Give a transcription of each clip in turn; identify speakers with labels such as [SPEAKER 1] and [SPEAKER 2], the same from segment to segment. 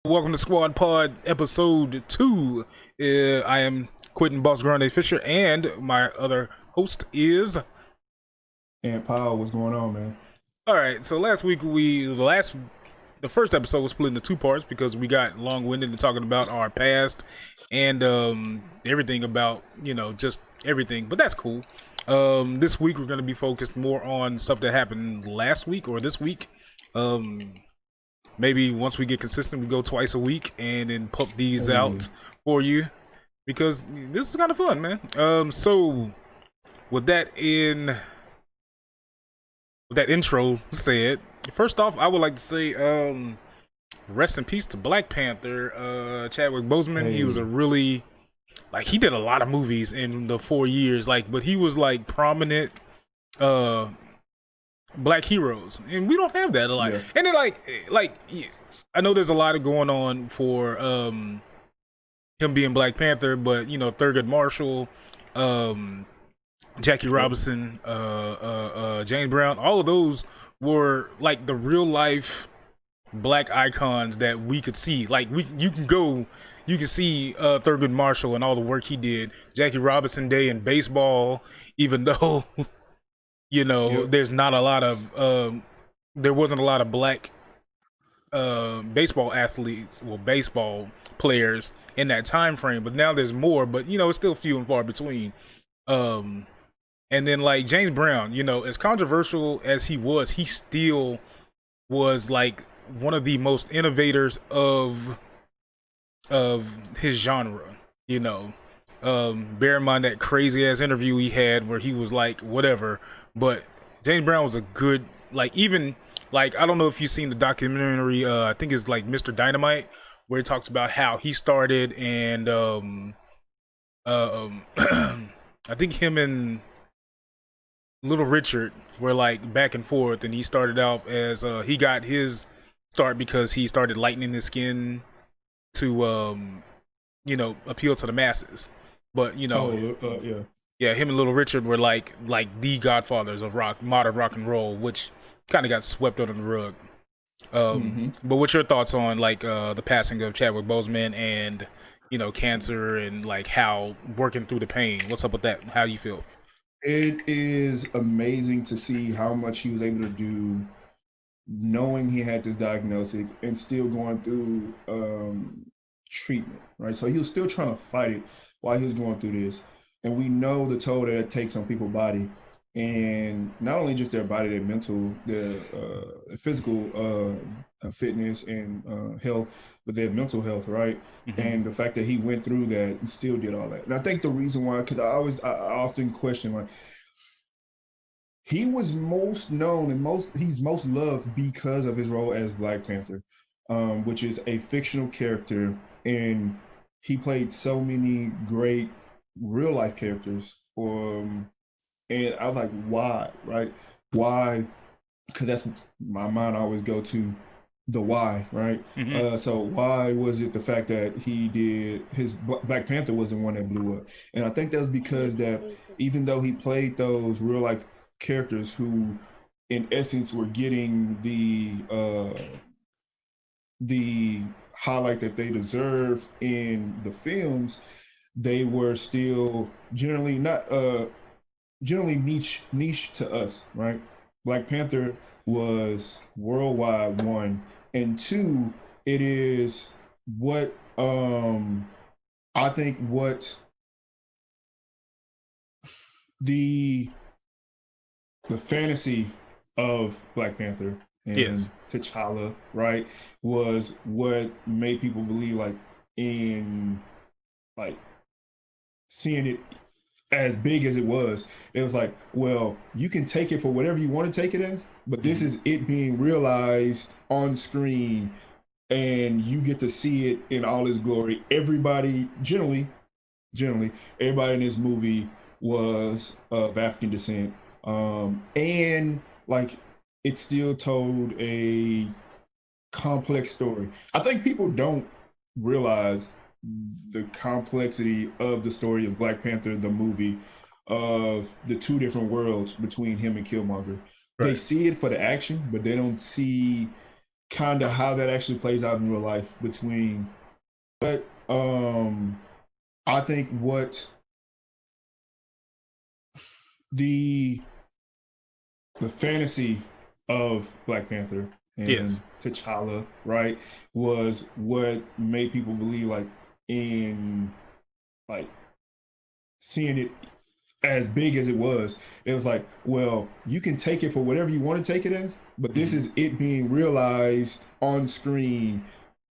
[SPEAKER 1] Welcome to Squad Pod episode 2. I am Quentin Boss Grande Fisher, and my other host is.
[SPEAKER 2] And Paul, what's going on, man?
[SPEAKER 1] All right, so last week the first episode was split into two parts because we got long-winded in talking about our past and everything about just everything, but that's cool. This week we're going to be focused more on stuff that happened last week or this week. Maybe once we get consistent, we go twice a week and then pump these out for you because this is kind of fun, man. So with that intro said, first off, I would like to say, rest in peace to Black Panther, Chadwick Boseman. He was a really, he did a lot of movies in the 4 years, but he was prominent, Black heroes, and we don't have that a lot. Yeah. And then I know there's a lot of going on for him being Black Panther, but Thurgood Marshall, Jackie Robinson, James Brown, all of those were the real life Black icons that we could see. You can see Thurgood Marshall and all the work he did. Jackie Robinson Day in baseball, even though there's not a lot of there wasn't a lot of Black baseball athletes or baseball players in that time frame, but now there's more, but it's still few and far between. And then James Brown, as controversial as he still was one of the most innovators of his genre. Bear in mind that crazy ass interview he had where he was whatever, but James Brown was a good, even I don't know if you've seen the documentary, I think it's Mr. Dynamite, where it talks about how he started, and I think him and Little Richard were back and forth, and he started out as he got his start because he started lightening his skin to appeal to the masses. But yeah, him and Little Richard were like the godfathers of modern rock and roll, which kind of got swept under the rug. But what's your thoughts on the passing of Chadwick Boseman and cancer and how working through the pain? What's up with that? How do you feel?
[SPEAKER 2] It is amazing to see how much he was able to do, knowing he had this diagnosis and still going through treatment, right? So he was still trying to fight it while he was going through this. And we know the toll that it takes on people's body, and not only just their body, their mental, their physical fitness and health, but their mental health, right? And the fact that he went through that and still did all that. And I think the reason why, because I often question, he was most known and he's most loved because of his role as Black Panther, which is a fictional character, and he played so many great real life characters. And I was like, why, right? Why? Because that's my mind always go to the why, right? So why was it the fact that he did his Black Panther was the one that blew up? And I think that's because that even though he played those real life characters who in essence were getting the highlight that they deserved in the films, they were still generally not generally niche to us, right? Black Panther was worldwide, one, and two, it is what I think what the fantasy of Black Panther and T'Challa, right, was what made people believe in seeing it as big as it was. It was well, you can take it for whatever you want to take it as, but this is it being realized on screen, and you get to see it in all its glory. Everybody, generally, everybody in this movie was of African descent, and it still told a complex story. I think people don't realize the complexity of the story of Black Panther, the movie, of the two different worlds between him and Killmonger. Right. They see it for the action, but they don't see kind of how that actually plays out in real life between, but I think what the fantasy of Black Panther and T'Challa, right, was what made people believe, like, in like seeing it as big as it was like, well, you can take it for whatever you want to take it as, but this is it being realized on screen,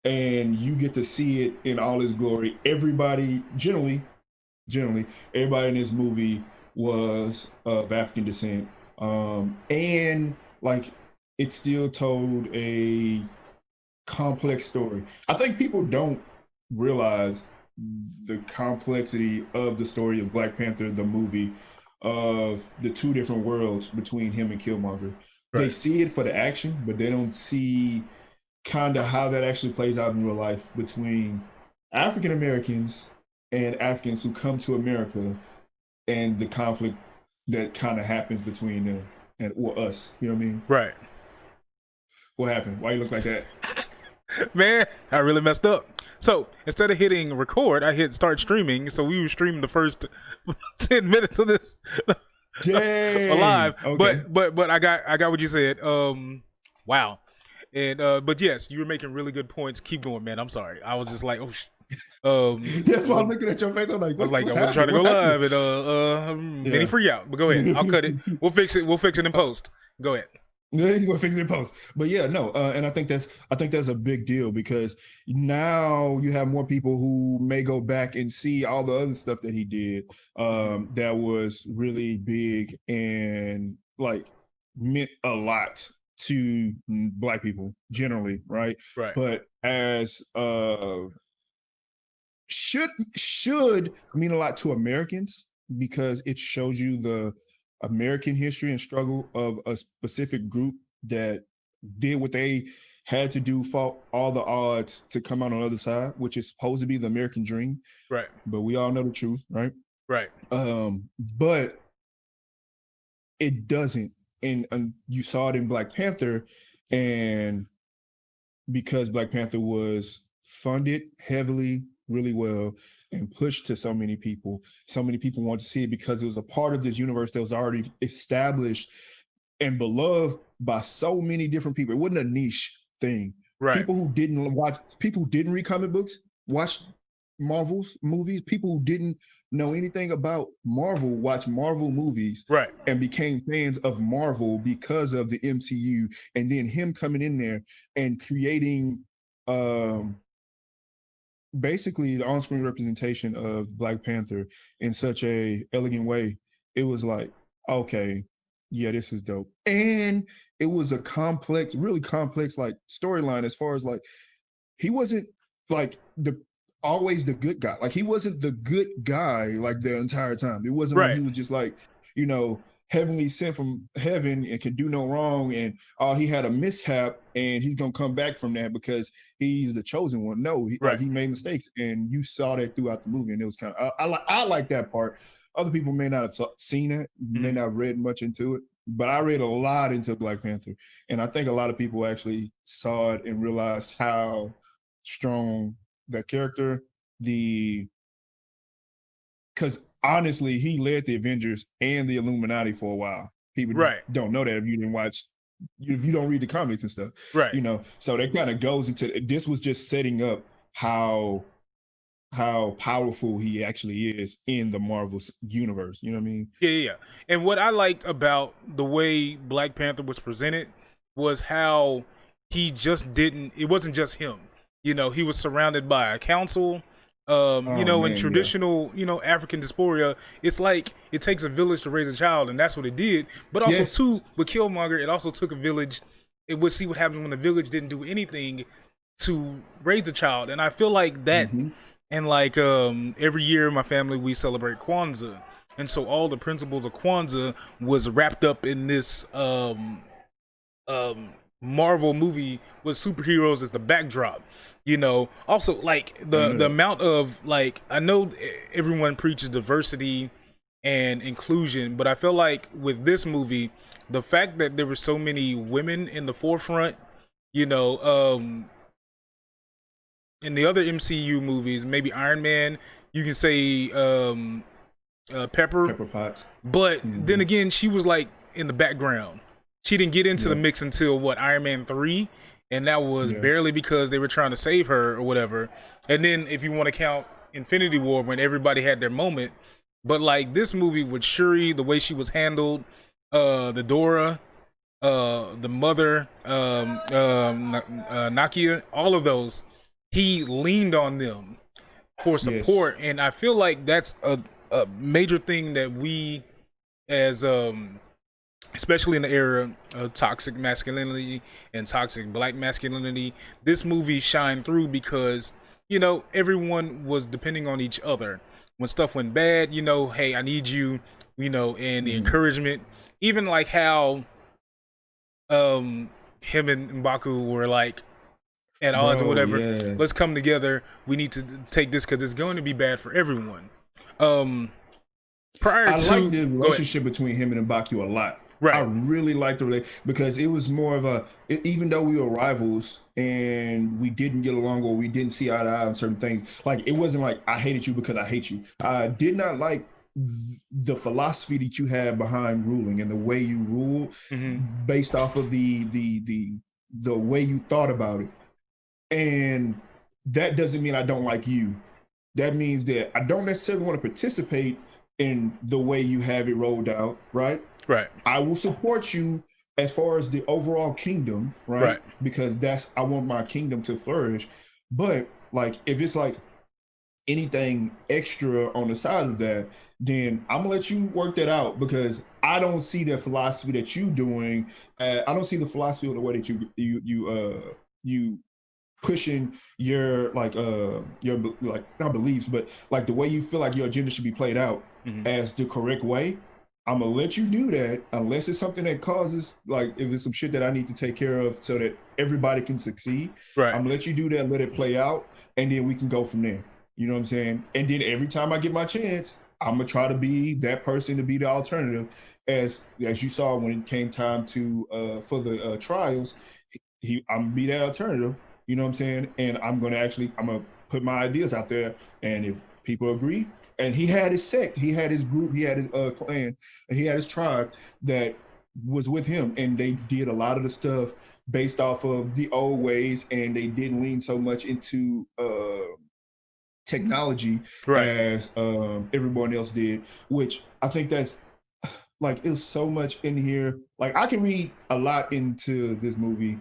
[SPEAKER 2] and you get to see it in all its glory. Everybody, generally, everybody in this movie was of African descent, and like it still told a complex story. I think people don't realize the complexity of the story of Black Panther, the movie, of the two different worlds between him and Killmonger. Right. They see it for the action, but they don't see kind of how that actually plays out in real life between African Americans and Africans who come to America, and the conflict that kind of happens between them and or us. You know what I mean?
[SPEAKER 1] Right.
[SPEAKER 2] What happened? Why you look like that?
[SPEAKER 1] Man, I really messed up. So instead of hitting record, I hit start streaming. So we were streaming the first 10 minutes of this alive. Okay. But I got what you said. Wow. And but yes, you were making really good points. Keep going, man. I'm sorry. I was just like, oh
[SPEAKER 2] that's why I'm looking at your face. I'm like, I was
[SPEAKER 1] like, I was trying to go live and mini free out. But go ahead. I'll cut it. We'll fix it. We'll fix it in post. Go ahead.
[SPEAKER 2] He's gonna fix it in post. But yeah, no, and I think that's a big deal, because now you have more people who may go back and see all the other stuff that he did that was really big and like meant a lot to Black people generally, right?
[SPEAKER 1] Right.
[SPEAKER 2] But as should mean a lot to Americans, because it shows you the American history and struggle of a specific group that did what they had to do, fought all the odds to come out on the other side, which is supposed to be the American dream.
[SPEAKER 1] Right.
[SPEAKER 2] But we all know the truth, right?
[SPEAKER 1] Right.
[SPEAKER 2] But it doesn't. And you saw it in Black Panther, and because Black Panther was funded heavily, really well, and pushed to so many people wanted to see it because it was a part of this universe that was already established and beloved by so many different people. It wasn't a niche thing.
[SPEAKER 1] Right.
[SPEAKER 2] People who didn't read comic books, watched Marvel's movies. People who didn't know anything about Marvel watched Marvel movies,
[SPEAKER 1] right,
[SPEAKER 2] and became fans of Marvel because of the MCU. And then him coming in there and creating basically the on-screen representation of Black Panther in such a elegant way. It was like, okay, yeah, this is dope. And it was a complex, really complex, like, storyline, as far as like, he wasn't like always the good guy. Like, he wasn't the good guy like the entire time. It wasn't like he was just like, you know, heavenly sent from heaven and can do no wrong, and he had a mishap and he's gonna come back from that because he's the chosen one. No, like, he made mistakes, and you saw that throughout the movie, and it was kind of I like that part. Other people may not have seen it, may not have read much into it, but I read a lot into Black Panther, and I think a lot of people actually saw it and realized how strong that character, because honestly, he led the Avengers and the Illuminati for a while. People don't know that if you didn't watch, if you don't read the comics and stuff,
[SPEAKER 1] right?
[SPEAKER 2] You know, so that kind of goes into, this was just setting up how powerful he actually is in the Marvel universe. You know what I mean?
[SPEAKER 1] Yeah. And what I liked about the way Black Panther was presented was how he just didn't. It wasn't just him. You know, he was surrounded by a council. In traditional, African diaspora, it's like it takes a village to raise a child, and that's what it did. But also, too, with Killmonger, it also took a village. It would see what happened when the village didn't do anything to raise a child. And I feel like that, and like every year, my family, we celebrate Kwanzaa. And so all the principles of Kwanzaa was wrapped up in this Marvel movie with superheroes as the backdrop. You know, also like the amount of, like, I know everyone preaches diversity and inclusion, but I feel like with this movie, the fact that there were so many women in the forefront You know, in the other MCU movies, maybe Iron Man, you can say Pepper,
[SPEAKER 2] Pepper Potts.
[SPEAKER 1] but then
[SPEAKER 2] Hmm.
[SPEAKER 1] again, she was like in the background. She didn't get into the
[SPEAKER 2] Yeah,
[SPEAKER 1] mix until what, Iron Man 3, and that was
[SPEAKER 2] yeah.
[SPEAKER 1] barely because they were trying to save her or whatever. And then if you want to count Infinity War when everybody had their moment, but like this movie with Shuri, the way she was handled, the Dora, the mother, Nakia, all of those, he leaned on them for
[SPEAKER 2] Yes.
[SPEAKER 1] support, and I feel like that's a major thing that we, as especially in the era of toxic masculinity and toxic black masculinity, this movie shined through because everyone was depending on each other. When stuff went bad, hey, I need you, and the
[SPEAKER 2] Hmm.
[SPEAKER 1] encouragement. Even like how um him and Mbaku were like at odds or
[SPEAKER 2] Bro,
[SPEAKER 1] whatever.
[SPEAKER 2] yeah.
[SPEAKER 1] Let's come together. We need to take this because it's going to be bad for everyone. Um, prior
[SPEAKER 2] I like
[SPEAKER 1] to
[SPEAKER 2] the
[SPEAKER 1] go ahead.
[SPEAKER 2] relationship between him and Mbaku a lot. I
[SPEAKER 1] Right,
[SPEAKER 2] really liked the relationship because it was more of even though we were rivals and we didn't get along or we didn't see eye to eye on certain things, like it wasn't like I hated you because I hate you. I did not like the philosophy that you had behind ruling and the way you rule
[SPEAKER 1] hmm,
[SPEAKER 2] based off of the way you thought about it. And that doesn't mean I don't like you. That means that I don't necessarily want to participate in the way you have it rolled out, right?
[SPEAKER 1] right,
[SPEAKER 2] I will support you as far as the overall kingdom, right?
[SPEAKER 1] right,
[SPEAKER 2] Because I want my kingdom to flourish. But like, if it's like anything extra on the side of that, then I'm gonna let you work that out because I don't see the philosophy that you doing. I don't see the philosophy of the way that you pushing your your like not beliefs but like the way you feel like your agenda should be played out
[SPEAKER 1] hmm,
[SPEAKER 2] as the correct way. I'm gonna let you do that unless it's something that causes like if it's some shit that I need to take care of so that everybody can succeed.
[SPEAKER 1] right,
[SPEAKER 2] I'm gonna let you do that, let it play out, and then we can go from there. You know what I'm saying? And then every time I get my chance, I'm gonna try to be that person to be the alternative. As you saw when it came time to for the trials, I'm gonna be that alternative. You know what I'm saying? And I'm gonna put my ideas out there, and if people agree, and he had his sect, he had his group, he had his clan, and he had his tribe that was with him, and they did a lot of the stuff based off of the old ways, and they didn't lean so much into technology
[SPEAKER 1] right,
[SPEAKER 2] as everyone else did, which I think that's like it was so much in here. Like I can read a lot into this movie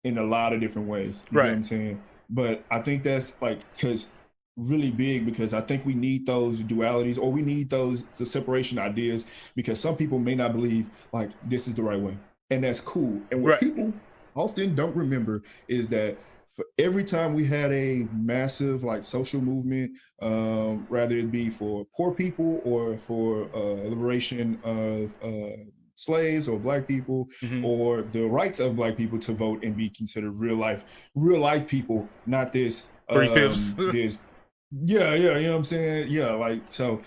[SPEAKER 2] in a lot of different ways. You get what
[SPEAKER 1] right,
[SPEAKER 2] I'm saying? But I think that's like because really big because I think we need those dualities or we need the separation ideas because some people may not believe like this is the right way. And that's cool. And what
[SPEAKER 1] right,
[SPEAKER 2] people often don't remember is that for every time we had a massive like social movement, rather it be for poor people or for liberation of slaves or black people
[SPEAKER 1] hmm,
[SPEAKER 2] or the rights of black people to vote and be considered real life people, not this
[SPEAKER 1] 3/5.
[SPEAKER 2] this yeah, you know what I'm saying? Yeah, like so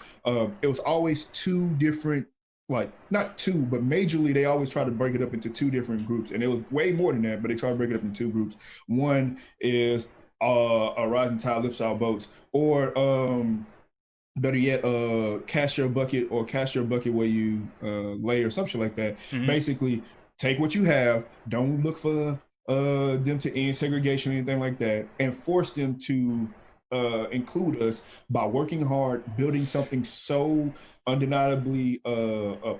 [SPEAKER 2] it was always two different like not two, but majorly they always try to break it up into two different groups. And it was way more than that, but they try to break it up into two groups. One is a rising tide lifts all boats, or better yet, cast your bucket or cast your bucket where you lay or something like that.
[SPEAKER 1] hmm,
[SPEAKER 2] Basically, take what you have. Don't look for them to end segregation or anything like that, and force them to include us by working hard, building something so undeniably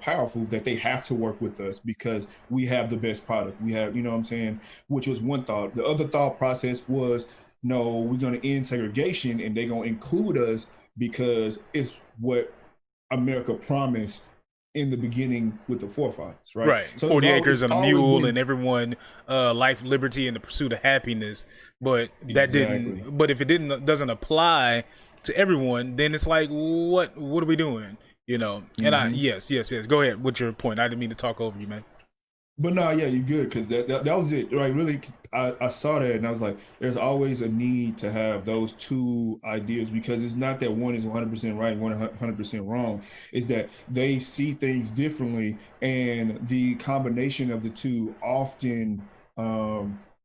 [SPEAKER 2] powerful that they have to work with us because we have the best product. We have, you know what I'm saying? Which was one thought. The other thought process was, no, we're going to end segregation and they're going to include us because it's what America promised in the beginning with the forefathers, right?
[SPEAKER 1] right.
[SPEAKER 2] So
[SPEAKER 1] 40 acres
[SPEAKER 2] it's
[SPEAKER 1] and a
[SPEAKER 2] always
[SPEAKER 1] mule,
[SPEAKER 2] been
[SPEAKER 1] and everyone, life, liberty, and the pursuit of happiness. But that
[SPEAKER 2] exactly.
[SPEAKER 1] didn't. But if it doesn't apply to everyone, then it's like, what are we doing? And
[SPEAKER 2] Hmm.
[SPEAKER 1] yes. Go ahead. What's your point? I didn't mean to talk over you, man.
[SPEAKER 2] But no, yeah, you're good because that was it. Right, really, I saw that and I was like, there's always a need to have those two ideas because it's not that one is 100% right and 100% wrong. It's that they see things differently, and the combination of the two often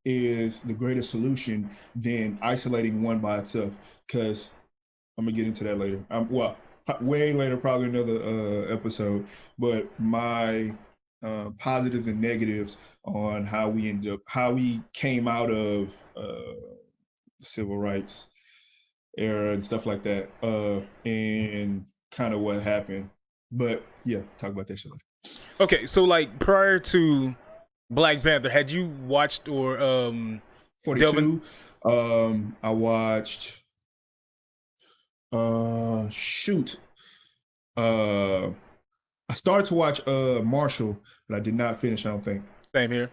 [SPEAKER 2] is the greater solution than isolating one by itself. Because I'm gonna get into that later. Well, way later, probably another episode. But my positives and negatives on how we came out of civil rights era and stuff like that, and kind of what happened. But yeah, talk about that shit later.
[SPEAKER 1] Okay, so like prior to Black Panther, had you watched or
[SPEAKER 2] 42? I watched. Shoot. I started to watch Marshall, but I did not finish. I don't think.
[SPEAKER 1] Same here.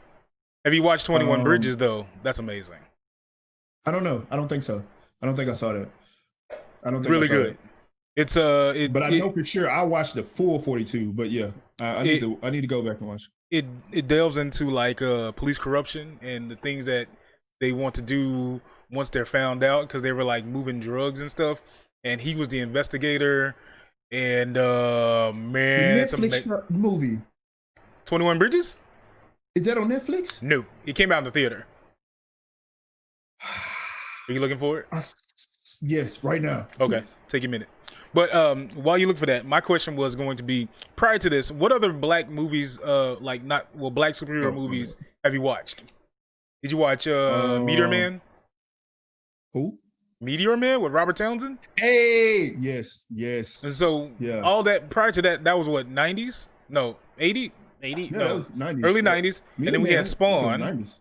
[SPEAKER 1] Have you watched 21 Bridges though? That's amazing.
[SPEAKER 2] I don't know. I don't think so. I don't think I saw that. I don't think
[SPEAKER 1] really
[SPEAKER 2] I saw
[SPEAKER 1] good.
[SPEAKER 2] That.
[SPEAKER 1] It's
[SPEAKER 2] but I know for sure I watched the full 42. But yeah, I need to go back and watch.
[SPEAKER 1] It delves into like police corruption and the things that they want to do once they're found out, because they were like moving drugs and stuff, and he was the investigator. And man,
[SPEAKER 2] the Netflix movie
[SPEAKER 1] 21 Bridges.
[SPEAKER 2] Is that on Netflix?
[SPEAKER 1] No, it came out in the theater. Are you looking for it?
[SPEAKER 2] Yes, right now.
[SPEAKER 1] Okay, take a minute. But while you look for that, my question was going to be, prior to this, what other black movies, black superhero movies have you watched? Did you watch Meteor Man?
[SPEAKER 2] Who?
[SPEAKER 1] Meteor Man with Robert Townsend?
[SPEAKER 2] Hey, yes.
[SPEAKER 1] And so all that prior to that, that was what, 90s? No, 80? Yeah, no,
[SPEAKER 2] that was 90s.
[SPEAKER 1] Early 90s. And then we had Spawn.
[SPEAKER 2] 90s.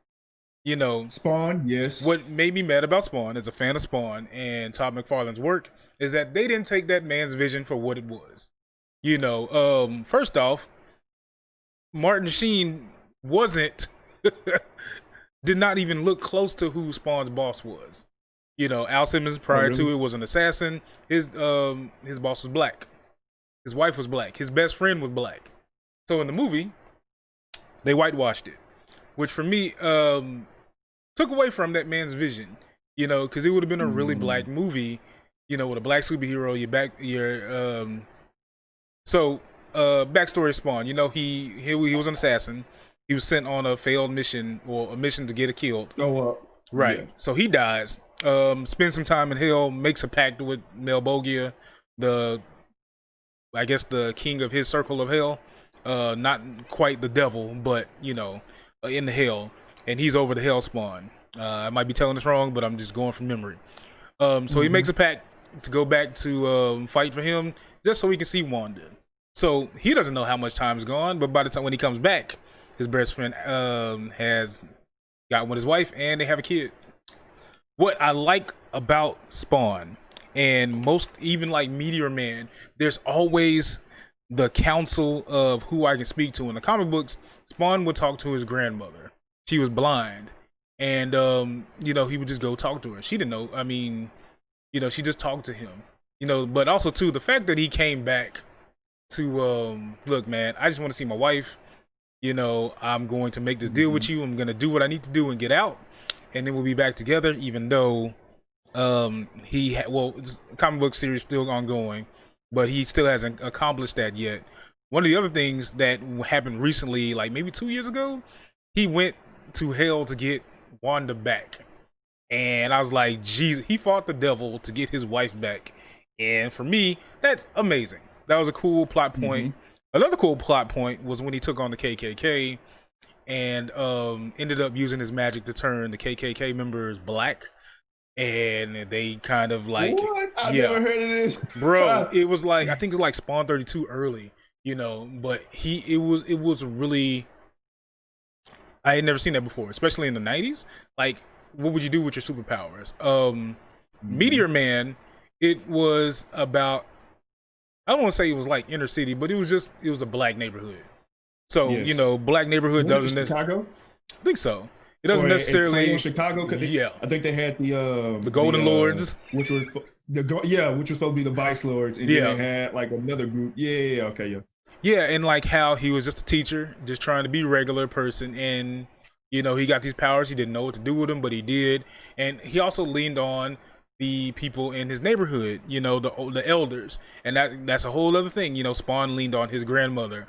[SPEAKER 1] You know,
[SPEAKER 2] Spawn, yes.
[SPEAKER 1] What made me mad about Spawn, as a fan of Spawn and Todd McFarlane's work, is that they didn't take that man's vision for what it was. You know, first off, Martin Sheen did not even look close to who Spawn's boss was. You know, Al Simmons prior to it was an assassin. His boss was black. His wife was black. His best friend was black. So in the movie, they whitewashed it, which for me took away from that man's vision. You know, because it would have been a really black movie. You know, with a black superhero. Backstory of Spawn. You know, he was an assassin. He was sent on a failed mission, or a mission to get it killed. Right. Yeah. So he dies. Spends some time in hell, makes a pact with Melbogia, the king of his circle of hell. Not quite the devil, but you know, in the hell, and he's over the hell spawn. I might be telling this wrong, but I'm just going from memory. So he makes a pact to go back to fight for him, just so he can see Wanda. So he doesn't know how much time has gone, but by the time when he comes back, his best friend has got with his wife, and they have a kid. What I like about Spawn, and most even like Meteor Man, there's always the council of who I can speak to. In the comic books, Spawn would talk to his grandmother. She was blind, and you know, he would just go talk to her. She didn't know. I mean, you know, she just talked to him. You know, but also too, the fact that he came back to look, man, I just want to see my wife. You know, I'm going to make this deal with you. I'm going to do what I need to do and get out, and then we'll be back together. Even though comic book series still ongoing, but he still hasn't accomplished that yet. One of the other things that happened recently, like maybe 2 years ago, he went to hell to get Wanda back, and I was like, Jesus, he fought the devil to get his wife back, and for me, that's amazing. That was a cool plot point. Another cool plot point was when he took on the KKK and ended up using his magic to turn the KKK members black. And they kind of like,
[SPEAKER 2] what? I never heard of this,
[SPEAKER 1] bro. It was like, I think it was like Spawn 32 early, you know. But it was really, I had never seen that before, especially in the 90s. Like, what would you do with your superpowers? Meteor Man, it was about, I don't want to say it was like inner city, but it was a black neighborhood. So you know, black neighborhood doesn't.
[SPEAKER 2] Chicago?
[SPEAKER 1] I think so. It doesn't necessarily
[SPEAKER 2] in Chicago. I think they had the
[SPEAKER 1] Golden Lords,
[SPEAKER 2] which was supposed to be the Vice Lords, and then they had like another group. Yeah, and like how he was just a teacher, just trying to be a regular person, and you know, he got these powers. He didn't know what to do with them, but he did, and he also leaned on the people in his neighborhood, you know, the elders, and that's a whole other thing. You know, Spawn leaned on his grandmother.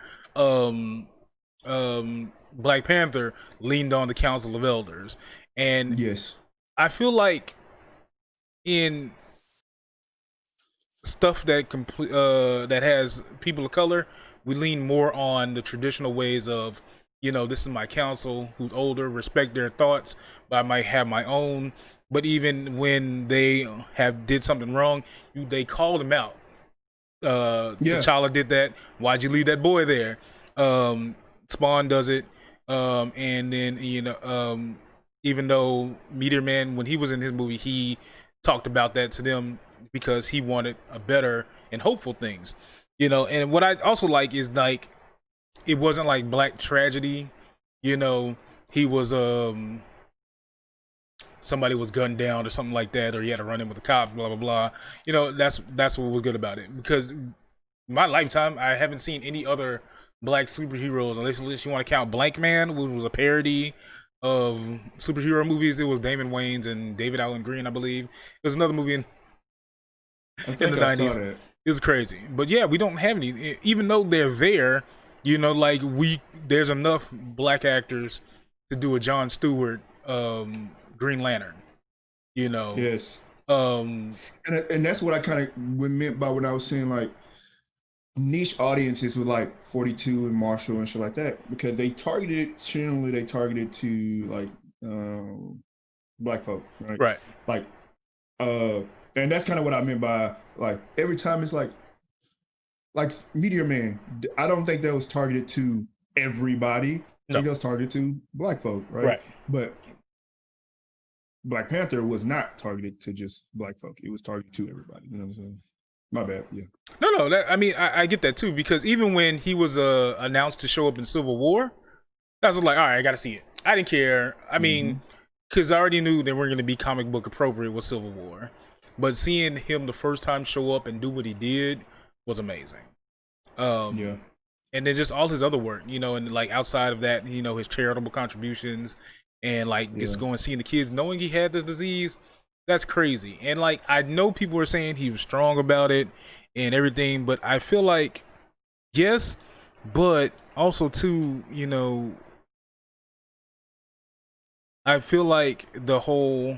[SPEAKER 2] Black Panther leaned on the Council of Elders,
[SPEAKER 1] And
[SPEAKER 2] Yes.
[SPEAKER 1] I feel like in stuff that that has people of color, we lean more on the traditional ways of, this is my counsel who's older, respect their thoughts, but I might have my own. But even when they have did something wrong, they call them out.
[SPEAKER 2] Yeah.
[SPEAKER 1] T'Challa did that. Why'd you leave that boy there? Spawn does it. And then even though Meteor Man, when he was in his movie, he talked about that to them because he wanted a better and hopeful things. And what I also like is like it wasn't like black tragedy. He was somebody was gunned down or something like that, or he had to run in with the cops, blah blah blah. That's what was good about it, because in my lifetime I haven't seen any other black superheroes, unless you want to count Blank Man, which was a parody of superhero movies. It was Damon Wayans and David Allen Green, I believe. It was another movie in the 90s. It was crazy. But yeah, we don't have any, even though they're there, like there's enough black actors to do a Jon Stewart Green Lantern,
[SPEAKER 2] Yes.
[SPEAKER 1] And
[SPEAKER 2] that's what I kind of meant by when I was saying like niche audiences with like 42 and Marshall and shit like that, because they targeted to like black folk, right? Like and that's kind of what I meant by like every time it's like Meteor Man, I don't think that was targeted to everybody. I think it was targeted to black folk, right? But Black Panther was not targeted to just black folk. It was targeted to everybody. You know what I'm saying? My bad. Yeah.
[SPEAKER 1] No. I get that too, because even when he was announced to show up in Civil War, I was like, all right, I got to see it. I didn't care. I mean, because I already knew they weren't going to be comic book appropriate with Civil War, but seeing him the first time show up and do what he did was amazing.
[SPEAKER 2] Yeah.
[SPEAKER 1] And then just all his other work, and like outside of that, his charitable contributions and like just going seeing the kids, knowing he had this disease. That's crazy. And like I know people were saying he was strong about it and everything, but I feel like yes, but also too, I feel like the whole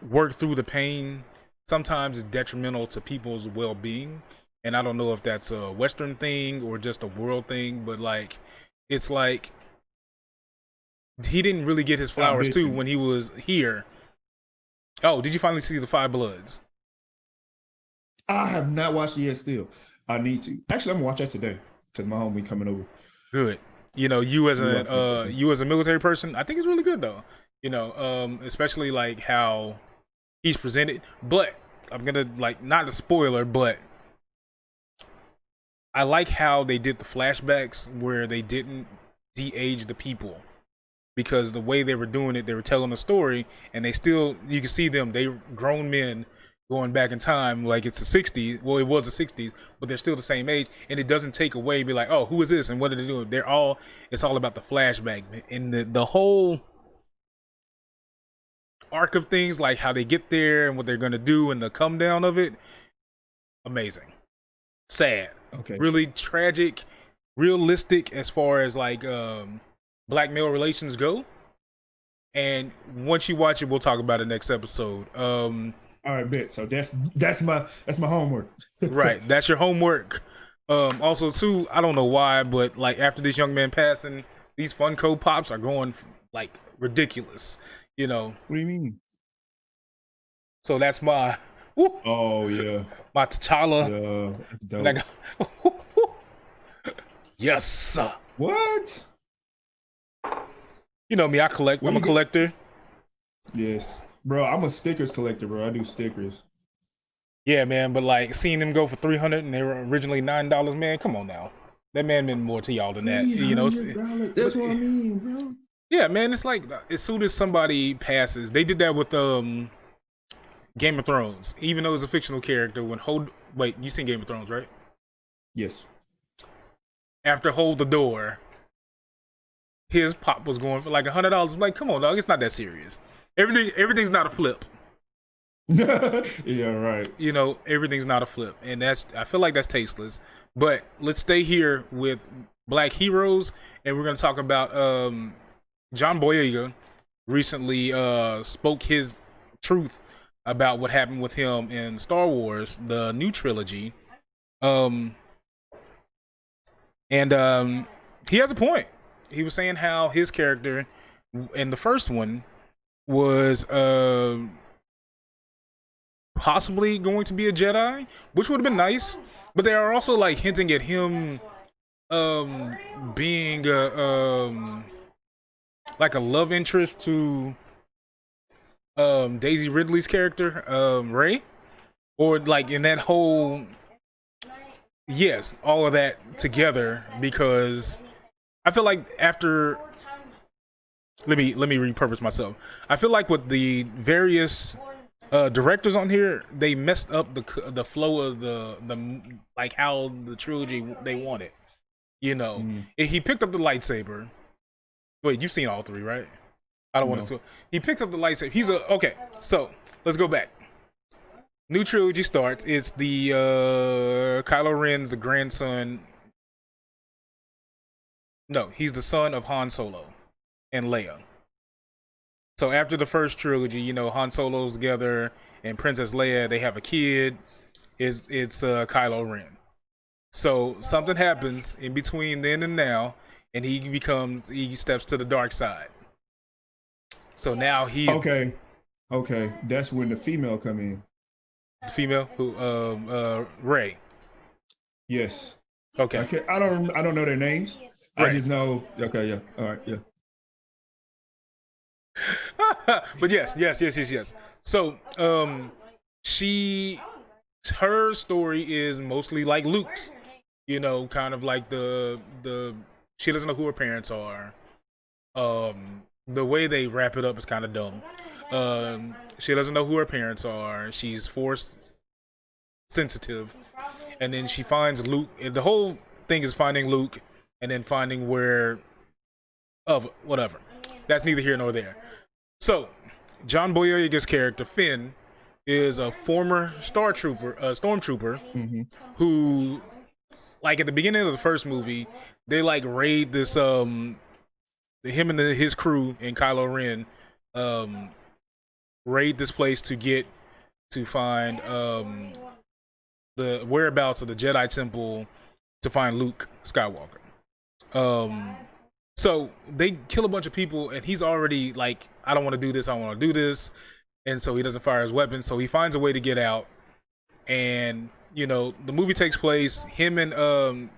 [SPEAKER 1] work through the pain sometimes is detrimental to people's well-being. And I don't know if that's a Western thing or just a world thing, but like it's like he didn't really get his flowers too when he was here. Oh, did you finally see the Five Bloods?
[SPEAKER 2] I have not watched it yet. Still, I need to. Actually, I'm gonna watch that today because my homie coming over.
[SPEAKER 1] Good. You as a military person, I think it's really good though. Especially like how he's presented. But I'm gonna like not a spoiler, but I like how they did the flashbacks where they didn't de-age the people. Because the way they were doing it, they were telling a story, and you can see them, they grown men going back in time, like it's the 60s. Well, it was the 60s, but they're still the same age, and it doesn't take away, be like, oh, who is this, and what are they doing? It's all about the flashback, and the whole arc of things, like how they get there, and what they're gonna do, and the come down of it, amazing. Sad.
[SPEAKER 2] Okay.
[SPEAKER 1] Really tragic, realistic as far as like, black male relations go. And once you watch it, we'll talk about it next episode.
[SPEAKER 2] All right, bet. So that's my homework.
[SPEAKER 1] Right, that's your homework. Also too, I don't know why, but like after this young man passing, these Funko Pops are going like ridiculous.
[SPEAKER 2] What do you mean?
[SPEAKER 1] So that's my
[SPEAKER 2] oh yeah,
[SPEAKER 1] my T'Challa.
[SPEAKER 2] Yeah, dope.
[SPEAKER 1] Yes, sir.
[SPEAKER 2] What?
[SPEAKER 1] You know me, I collect. I'm a collector.
[SPEAKER 2] Yes, bro. I'm a stickers collector, bro. I do stickers.
[SPEAKER 1] Yeah, man. But like seeing them go for $300 and they were originally $9, man. Come on now. That man meant more to y'all than that.
[SPEAKER 2] That's what I mean, bro.
[SPEAKER 1] Yeah, man. It's like as soon as somebody passes, they did that with Game of Thrones. Even though it's a fictional character, wait, you seen Game of Thrones, right?
[SPEAKER 2] Yes.
[SPEAKER 1] After Hold the Door, his pop was going for like $100. I'm like, come on, dog. It's not that serious. Everything's not a flip.
[SPEAKER 2] Yeah, right.
[SPEAKER 1] Everything's not a flip, and I feel like that's tasteless. But let's stay here with black heroes, and we're gonna talk about John Boyega recently spoke his truth about what happened with him in Star Wars, the new trilogy. Um, and he has a point. He was saying how his character in the first one was possibly going to be a Jedi, which would have been nice. But they are also like hinting at him being like a love interest to Daisy Ridley's character, Ray, or like in that whole, yes, all of that together, because I feel like after, let me repurpose myself. I feel like with the various directors on here, they messed up the flow of the like how the trilogy they wanted. You know, he picked up the lightsaber. Wait, you've seen all three, right? I don't want to. He picks up the lightsaber. He's a okay. So let's go back. New trilogy starts. It's the Kylo Ren, the grandson. No, he's the son of Han Solo and Leia. So after the first trilogy, you know, Han Solo's together and Princess Leia, they have a kid. It's Kylo Ren. So something happens in between then and now, and he steps to the dark side. So now he's
[SPEAKER 2] okay. That's when the female come in.
[SPEAKER 1] The female who Ray.
[SPEAKER 2] Yes.
[SPEAKER 1] Okay.
[SPEAKER 2] I don't know their names. Right. I just know. Okay. Yeah. All right. Yeah.
[SPEAKER 1] But yes. So her story is mostly like Luke's. You know, kind of like the she doesn't know who her parents are. The way they wrap it up is kind of dumb. She doesn't know who her parents are. She's force sensitive, and then she finds Luke. The whole thing is finding Luke, and then finding where whatever. That's neither here nor there. So, John Boyega's character Finn is a former stormtrooper, who, like at the beginning of the first movie, they like raid this him and his crew and Kylo Ren raid this place to find the whereabouts of the Jedi Temple to find Luke Skywalker. So they kill a bunch of people, and he's already like, I don't want to do this, I want to do this. And so he doesn't fire his weapon, so he finds a way to get out. And, you know, the movie takes place, him and the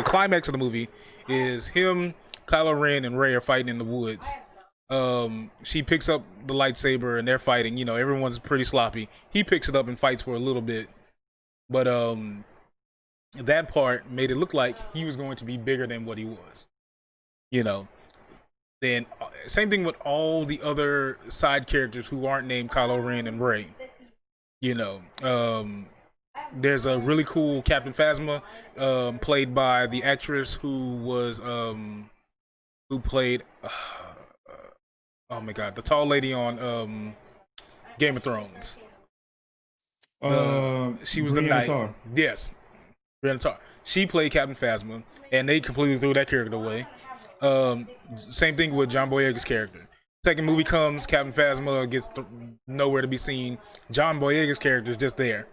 [SPEAKER 1] climax of the movie is him, Kylo Ren, and Rey are fighting in the woods. She picks up the lightsaber and they're fighting. You know, everyone's pretty sloppy. He picks it up and fights for a little bit. But that part made it look like he was going to be bigger than what he was. You know. Then same thing with all the other side characters who aren't named Kylo Ren and Rey. You know, there's a really cool Captain Phasma, played by the actress who played oh my god, the tall lady on Game of Thrones. She was the knight. Yes, Brianna Tarr. She played Captain Phasma, and they completely threw that character away. Same thing with John Boyega's character. Second movie comes, Captain Phasma gets nowhere to be seen. John Boyega's character is just there.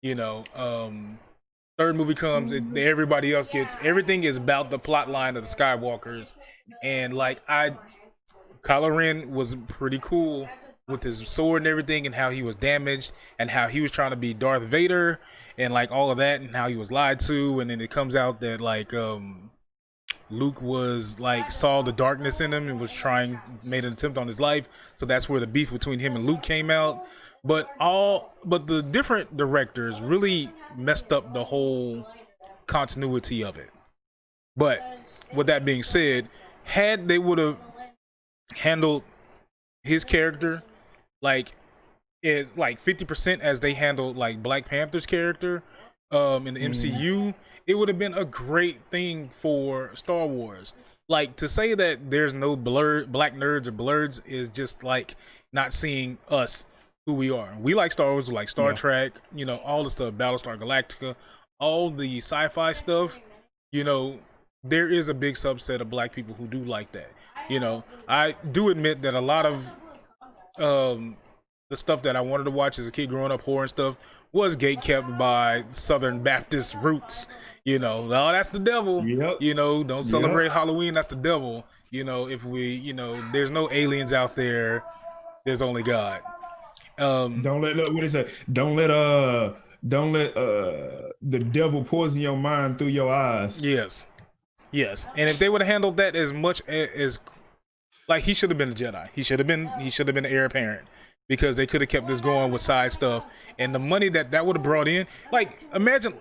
[SPEAKER 1] You know, third movie comes, everybody else gets, everything is about the plot line of the Skywalkers. And like, Kylo Ren was pretty cool with his sword and everything, and how he was damaged, and how he was trying to be Darth Vader, and like all of that, and how he was lied to. And then it comes out that like Luke was like, saw the darkness in him and made an attempt on his life. So that's where the beef between him and Luke came out. But the different directors really messed up the whole continuity of it. But with that being said, had they would have handled his character like 50% as they handled like Black Panther's character in the MCU, it would have been a great thing for Star Wars. Like, to say that there's no black nerds or blurs is just like not seeing us, who we are. We like Star Wars, we like Star Trek, you know, all the stuff, Battlestar Galactica, all the sci-fi stuff. You know, there is a big subset of black people who do like that. You know, I do admit that a lot of the stuff that I wanted to watch as a kid growing up, horror and stuff, was gatekept by Southern Baptist roots. You know, no, that's the devil.
[SPEAKER 2] Yep.
[SPEAKER 1] You know, don't celebrate
[SPEAKER 2] Yep.
[SPEAKER 1] Halloween, that's the devil. You know, if we, you know, there's no aliens out there, there's only God.
[SPEAKER 2] Don't let what is that? Don't let the devil poison your mind through your eyes.
[SPEAKER 1] Yes. Yes. And if they would have handled that as much as like, he should have been a Jedi. He should have been the heir apparent, because they could have kept this going with side stuff, and the money that would have brought in. Like, imagine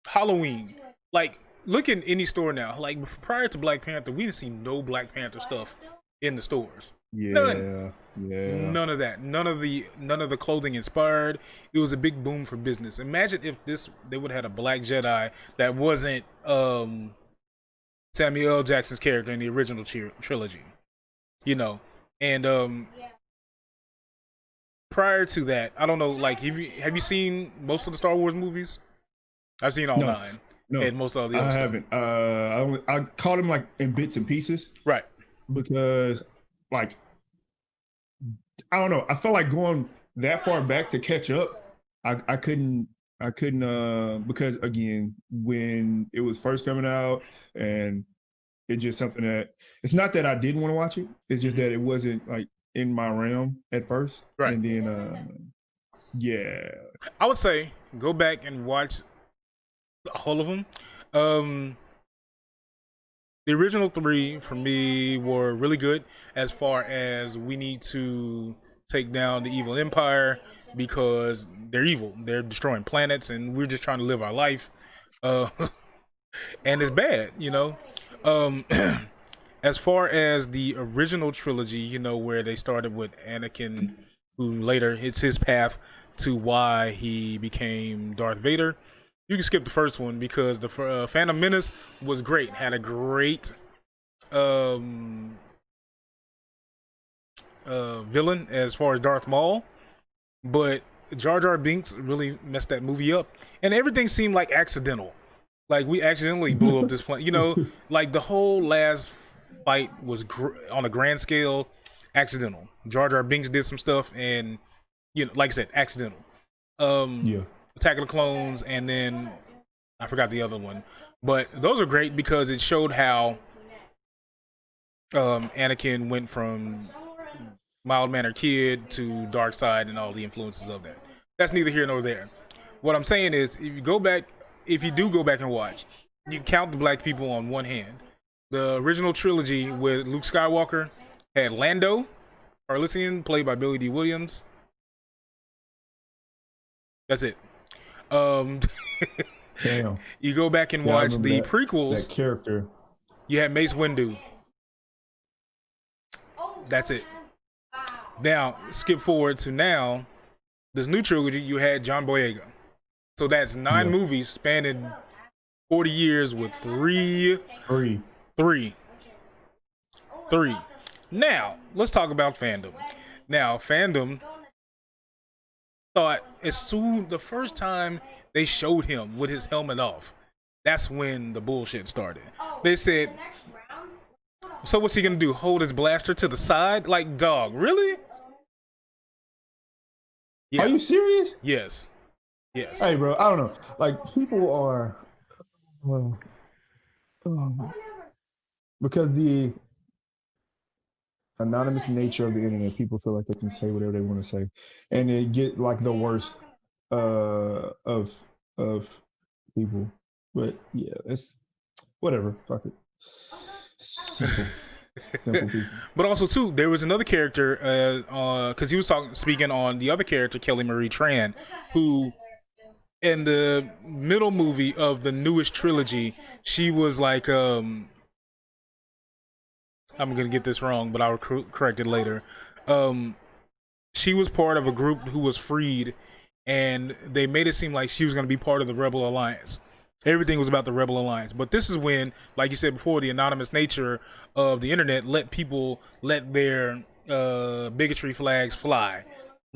[SPEAKER 1] Halloween. Like, look in any store now. Like, prior to Black Panther, we didn't see no Black Panther stuff in the stores.
[SPEAKER 2] Yeah,
[SPEAKER 1] None.
[SPEAKER 2] yeah.
[SPEAKER 1] None of that. None of the clothing inspired. It was a big boom for business. Imagine if they would have had a Black Jedi that wasn't Samuel L. Jackson's character in the original trilogy. You know, and prior to that, I don't know. Like, have you seen most of the Star Wars movies? I've seen all 9.
[SPEAKER 2] No,
[SPEAKER 1] and most of the other
[SPEAKER 2] I
[SPEAKER 1] stuff.
[SPEAKER 2] haven't. I caught them like in bits and pieces,
[SPEAKER 1] Right?
[SPEAKER 2] because like I don't know. I felt like going that far back to catch up. I couldn't because again, when it was first coming out, and it's just something that, it's not that I didn't want to watch it. It's just that it wasn't like in my realm at first.
[SPEAKER 1] Right.
[SPEAKER 2] And then yeah.
[SPEAKER 1] I would say go back and watch all of them. The original 3 for me were really good, as far as we need to take down the evil empire, because they're evil. They're destroying planets, and we're just trying to live our life. And it's bad, you know. As far as the original trilogy, you know, where they started with Anakin, who later, it's his path to why he became Darth Vader. You can skip the first one, because the Phantom Menace was great. Had a great villain as far as Darth Maul, but Jar Jar Binks really messed that movie up, and everything seemed like accidental. Like, we accidentally blew up this planet. You know, like the whole last fight was on a grand scale accidental. Jar Jar Binks did some stuff, and, you know, like I said, accidental.
[SPEAKER 2] Yeah.
[SPEAKER 1] Attack of the Clones, and then I forgot the other one. But those are great because it showed how Anakin went from mild-mannered kid to dark side and all the influences of that. That's neither here nor there. What I'm saying is, if you do go back and watch, you count the black people on one hand. The original trilogy with Luke Skywalker had Lando Calrissian, played by Billy D. Williams. That's it.
[SPEAKER 2] Damn.
[SPEAKER 1] You go back and watch the prequels.
[SPEAKER 2] That character.
[SPEAKER 1] You had Mace Windu. That's it. Now, skip forward to now. This new trilogy, you had John Boyega. So that's 9 movies spanning 40 years with three. Now, let's talk about fandom. Now, fandom thought the first time they showed him with his helmet off, that's when the bullshit started. They said, so what's he gonna do? Hold his blaster to the side? Like, dog, really? Yeah.
[SPEAKER 2] Are you serious?
[SPEAKER 1] Yes.
[SPEAKER 2] Hey, bro, I don't know. Like, people are, because the anonymous nature of the internet, people feel like they can say whatever they want to say, and they get like the worst of people. But yeah, it's whatever. Fuck it. Simple people.
[SPEAKER 1] But also too, there was another character, because he was speaking on the other character, Kelly Marie Tran, who in the middle movie of the newest trilogy, she was like, I'm gonna get this wrong, but I'll correct it later. She was part of a group who was freed, and they made it seem like she was gonna be part of the Rebel Alliance. Everything was about the Rebel Alliance. But this is when, like you said before, the anonymous nature of the internet let people let their bigotry flags fly.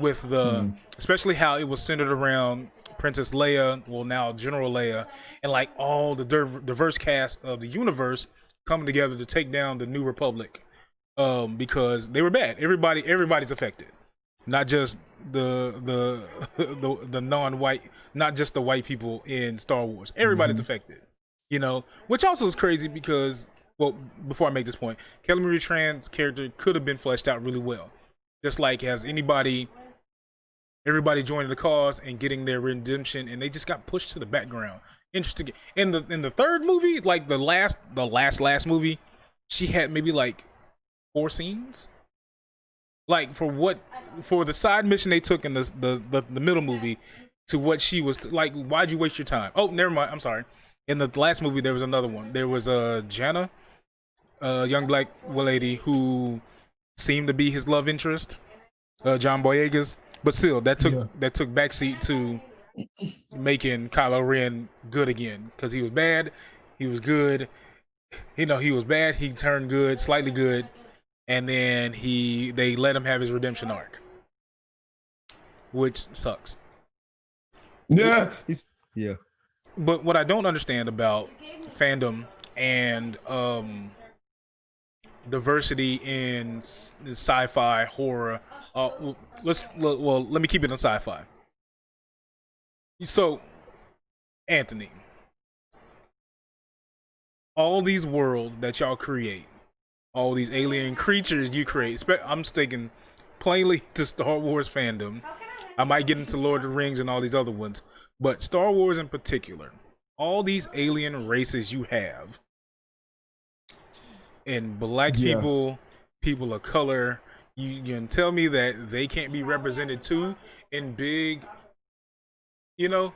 [SPEAKER 1] with the especially how it was centered around Princess Leia, well now General Leia, and like all the diverse cast of the universe coming together to take down the New Republic, because they were bad. Everybody's affected, not just the non-white, not just the white people in Star Wars. Everybody's affected, you know, which also is crazy because, well, before I make this point, Kelly Marie Tran's character could have been fleshed out really well, just like as everybody joining the cause and getting their redemption, and they just got pushed to the background. Interesting. In the third movie, like the last movie, she had maybe like 4 scenes. Like for the side mission they took in the middle movie to what she was like, why'd you waste your time? Oh, never mind. I'm sorry. In the last movie there was another one. There was Jana, a young black lady who seemed to be his love interest, John Boyega's. But still, that took backseat to making Kylo Ren good again, because he was bad, he was good. You know, he was bad, he turned good, slightly good, and then they let him have his redemption arc, which sucks.
[SPEAKER 2] Yeah,
[SPEAKER 1] But what I don't understand about fandom and diversity in sci-fi horror. Let me keep it in sci-fi. So, Anthony, all these worlds that y'all create, all these alien creatures you create, I'm sticking plainly to Star Wars fandom. I might get into Lord of the Rings and all these other ones, but Star Wars in particular, all these alien races you have, and black people, people of color, you can tell me that they can't be represented too in big, you know?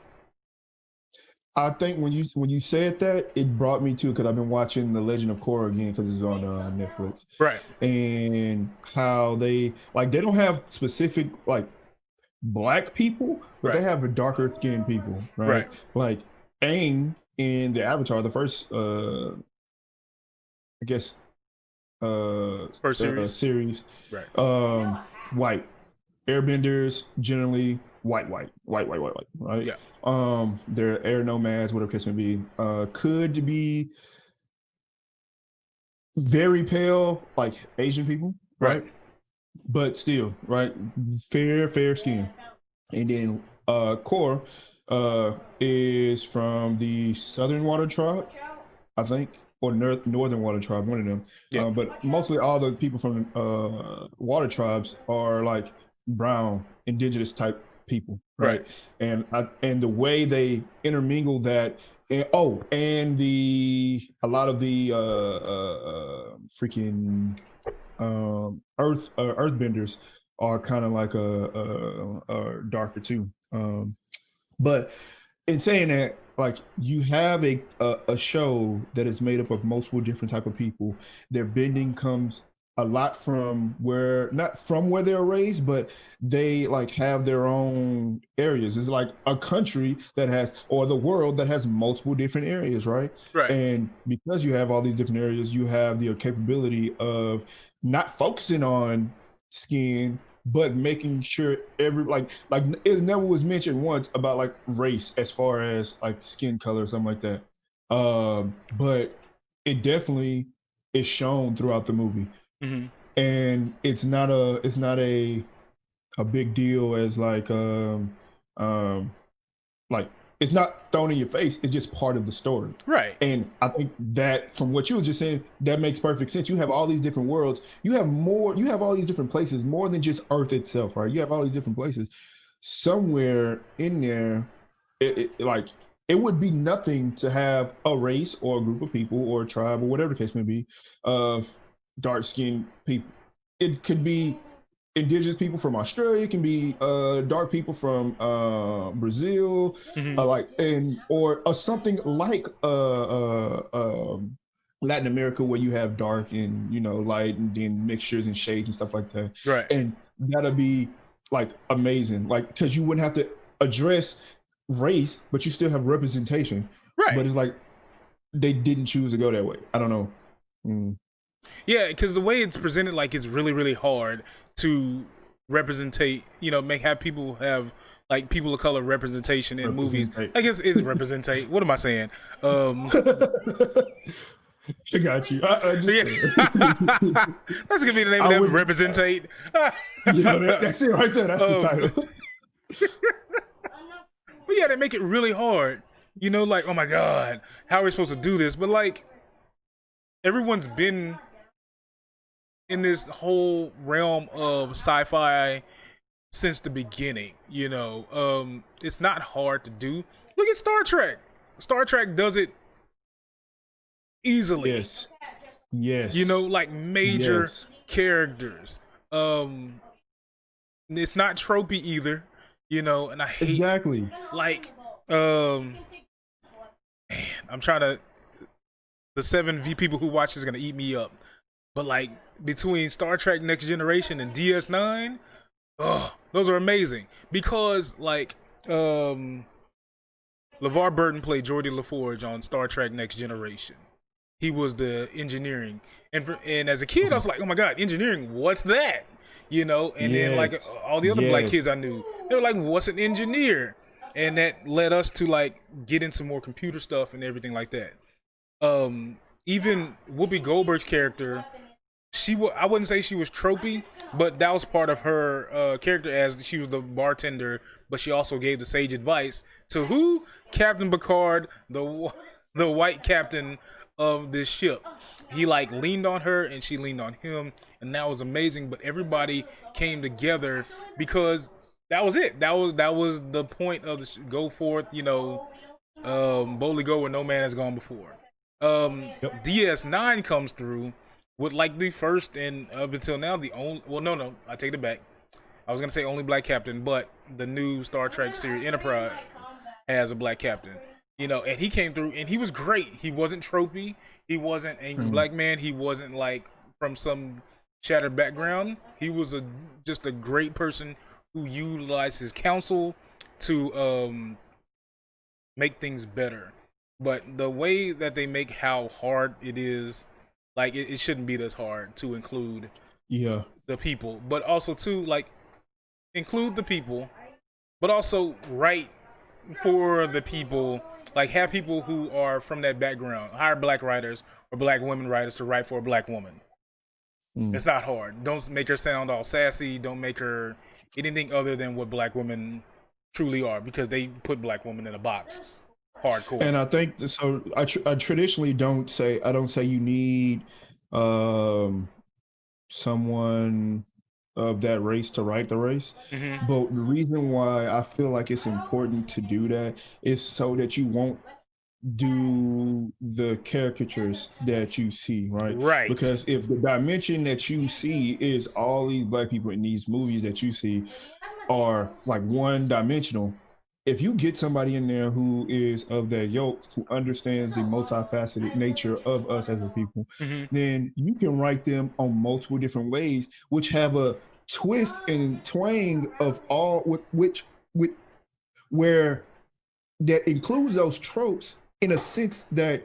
[SPEAKER 2] I think when you said that, it brought me to, because I've been watching The Legend of Korra again because it's on Netflix,
[SPEAKER 1] Right?
[SPEAKER 2] And how they don't have specific like black people, but they have a darker skinned people, right? Like Aang in the Avatar, the first, I guess,
[SPEAKER 1] First
[SPEAKER 2] series,
[SPEAKER 1] right?
[SPEAKER 2] White airbenders generally white, right?
[SPEAKER 1] Yeah.
[SPEAKER 2] They're air nomads, whatever case may be. Could be very pale, like Asian people, right? But still, right, fair skin. And then Core is from the Southern Water Tribe, I think, or Northern Water Tribe, one of them.
[SPEAKER 1] Yeah.
[SPEAKER 2] But mostly all the people from water tribes are like brown, indigenous type people, right? And the way they intermingle that, and a lot of the freaking earthbenders are kind of like a darker too. But in saying that, like, you have a show that is made up of multiple different type of people. Their bending comes a lot from not from where they're raised, but they like have their own areas. It's like a country that has, or the world that has multiple different areas, right? And because you have all these different areas, you have the capability of not focusing on skin, but making sure it never was mentioned once about like race as far as like skin color or something like that. But it definitely is shown throughout the movie. And it's not a big deal as like it's not thrown in your face. It's just part of the story.
[SPEAKER 1] Right.
[SPEAKER 2] And I think that from what you were just saying, that makes perfect sense. You have all these different worlds. You have all these different places, more than just Earth itself, right? You have all these different places. Somewhere in there, it would be nothing to have a race or a group of people or a tribe or whatever the case may be of dark-skinned people. It could be indigenous people from Australia, it can be dark people from Brazil, or something like Latin America, where you have dark and light, and then mixtures and shades and stuff like that.
[SPEAKER 1] Right.
[SPEAKER 2] And that'd be like amazing, like, because you wouldn't have to address race, but you still have representation.
[SPEAKER 1] Right.
[SPEAKER 2] But it's like they didn't choose to go that way. I don't know.
[SPEAKER 1] Yeah, because the way it's presented, like, it's really, really hard to representate, have people have like people of color representation in movies.
[SPEAKER 2] Representate.
[SPEAKER 1] I guess it's representate. What am I saying?
[SPEAKER 2] I got you. I understand.
[SPEAKER 1] That's gonna be the name of it. Representate.
[SPEAKER 2] Yeah, that's it right there. That's the title.
[SPEAKER 1] But yeah, they make it really hard. Like, oh my god, how are we supposed to do this? But like, everyone's been in this whole realm of sci-fi since the beginning. It's not hard to do. Look at Star Trek. Star Trek does it easily.
[SPEAKER 2] Yes.
[SPEAKER 1] Like major characters. It's not tropey either. And I hate
[SPEAKER 2] exactly.
[SPEAKER 1] Like, man, I'm trying to. The 7 people who watch is gonna eat me up. But like between Star Trek Next Generation and DS9, those are amazing because like LeVar Burton played Geordi LaForge on Star Trek Next Generation. He was the engineering, and as a kid, I was like, oh my god, engineering, what's that? And then like all the other black kids I knew, they were like, what's an engineer? And that led us to like get into more computer stuff and everything like that. Even Whoopi Goldberg's character, I wouldn't say she was tropey, but that was part of her character, as she was the bartender, but she also gave the sage advice to who? Captain Picard, the white captain of this ship. He like leaned on her and she leaned on him, and that was amazing. But everybody came together because that was it. That was the point of the go forth, boldly go where no man has gone before. DS9 comes through with like the first and up until now the only, well no, I take it back. I was gonna say only black captain, but the new Star Trek series Enterprise has a black captain. And he came through and he was great. He wasn't tropey. He wasn't angry black man. He wasn't like from some shattered background. He was just a great person who utilized his counsel to make things better. But the way that they make how hard it is, like it shouldn't be this hard to include the people, but also to like include the people, but also write for the people. Like have people who are from that background, hire black writers or black women writers to write for a black woman. It's not hard. Don't make her sound all sassy. Don't make her anything other than what black women truly are, because they put black women in a box. Hardcore.
[SPEAKER 2] And I think so. I traditionally don't say you need someone of that race to write the race. But the reason why I feel like it's important to do that is so that you won't do the caricatures that you see, right? Because if the dimension that you see is all these black people in these movies that you see are like one dimensional, if you get somebody in there who is of that yoke, who understands the multifaceted nature of us as a people, then you can write them on multiple different ways, which have a twist and twang of all where that includes those tropes in a sense that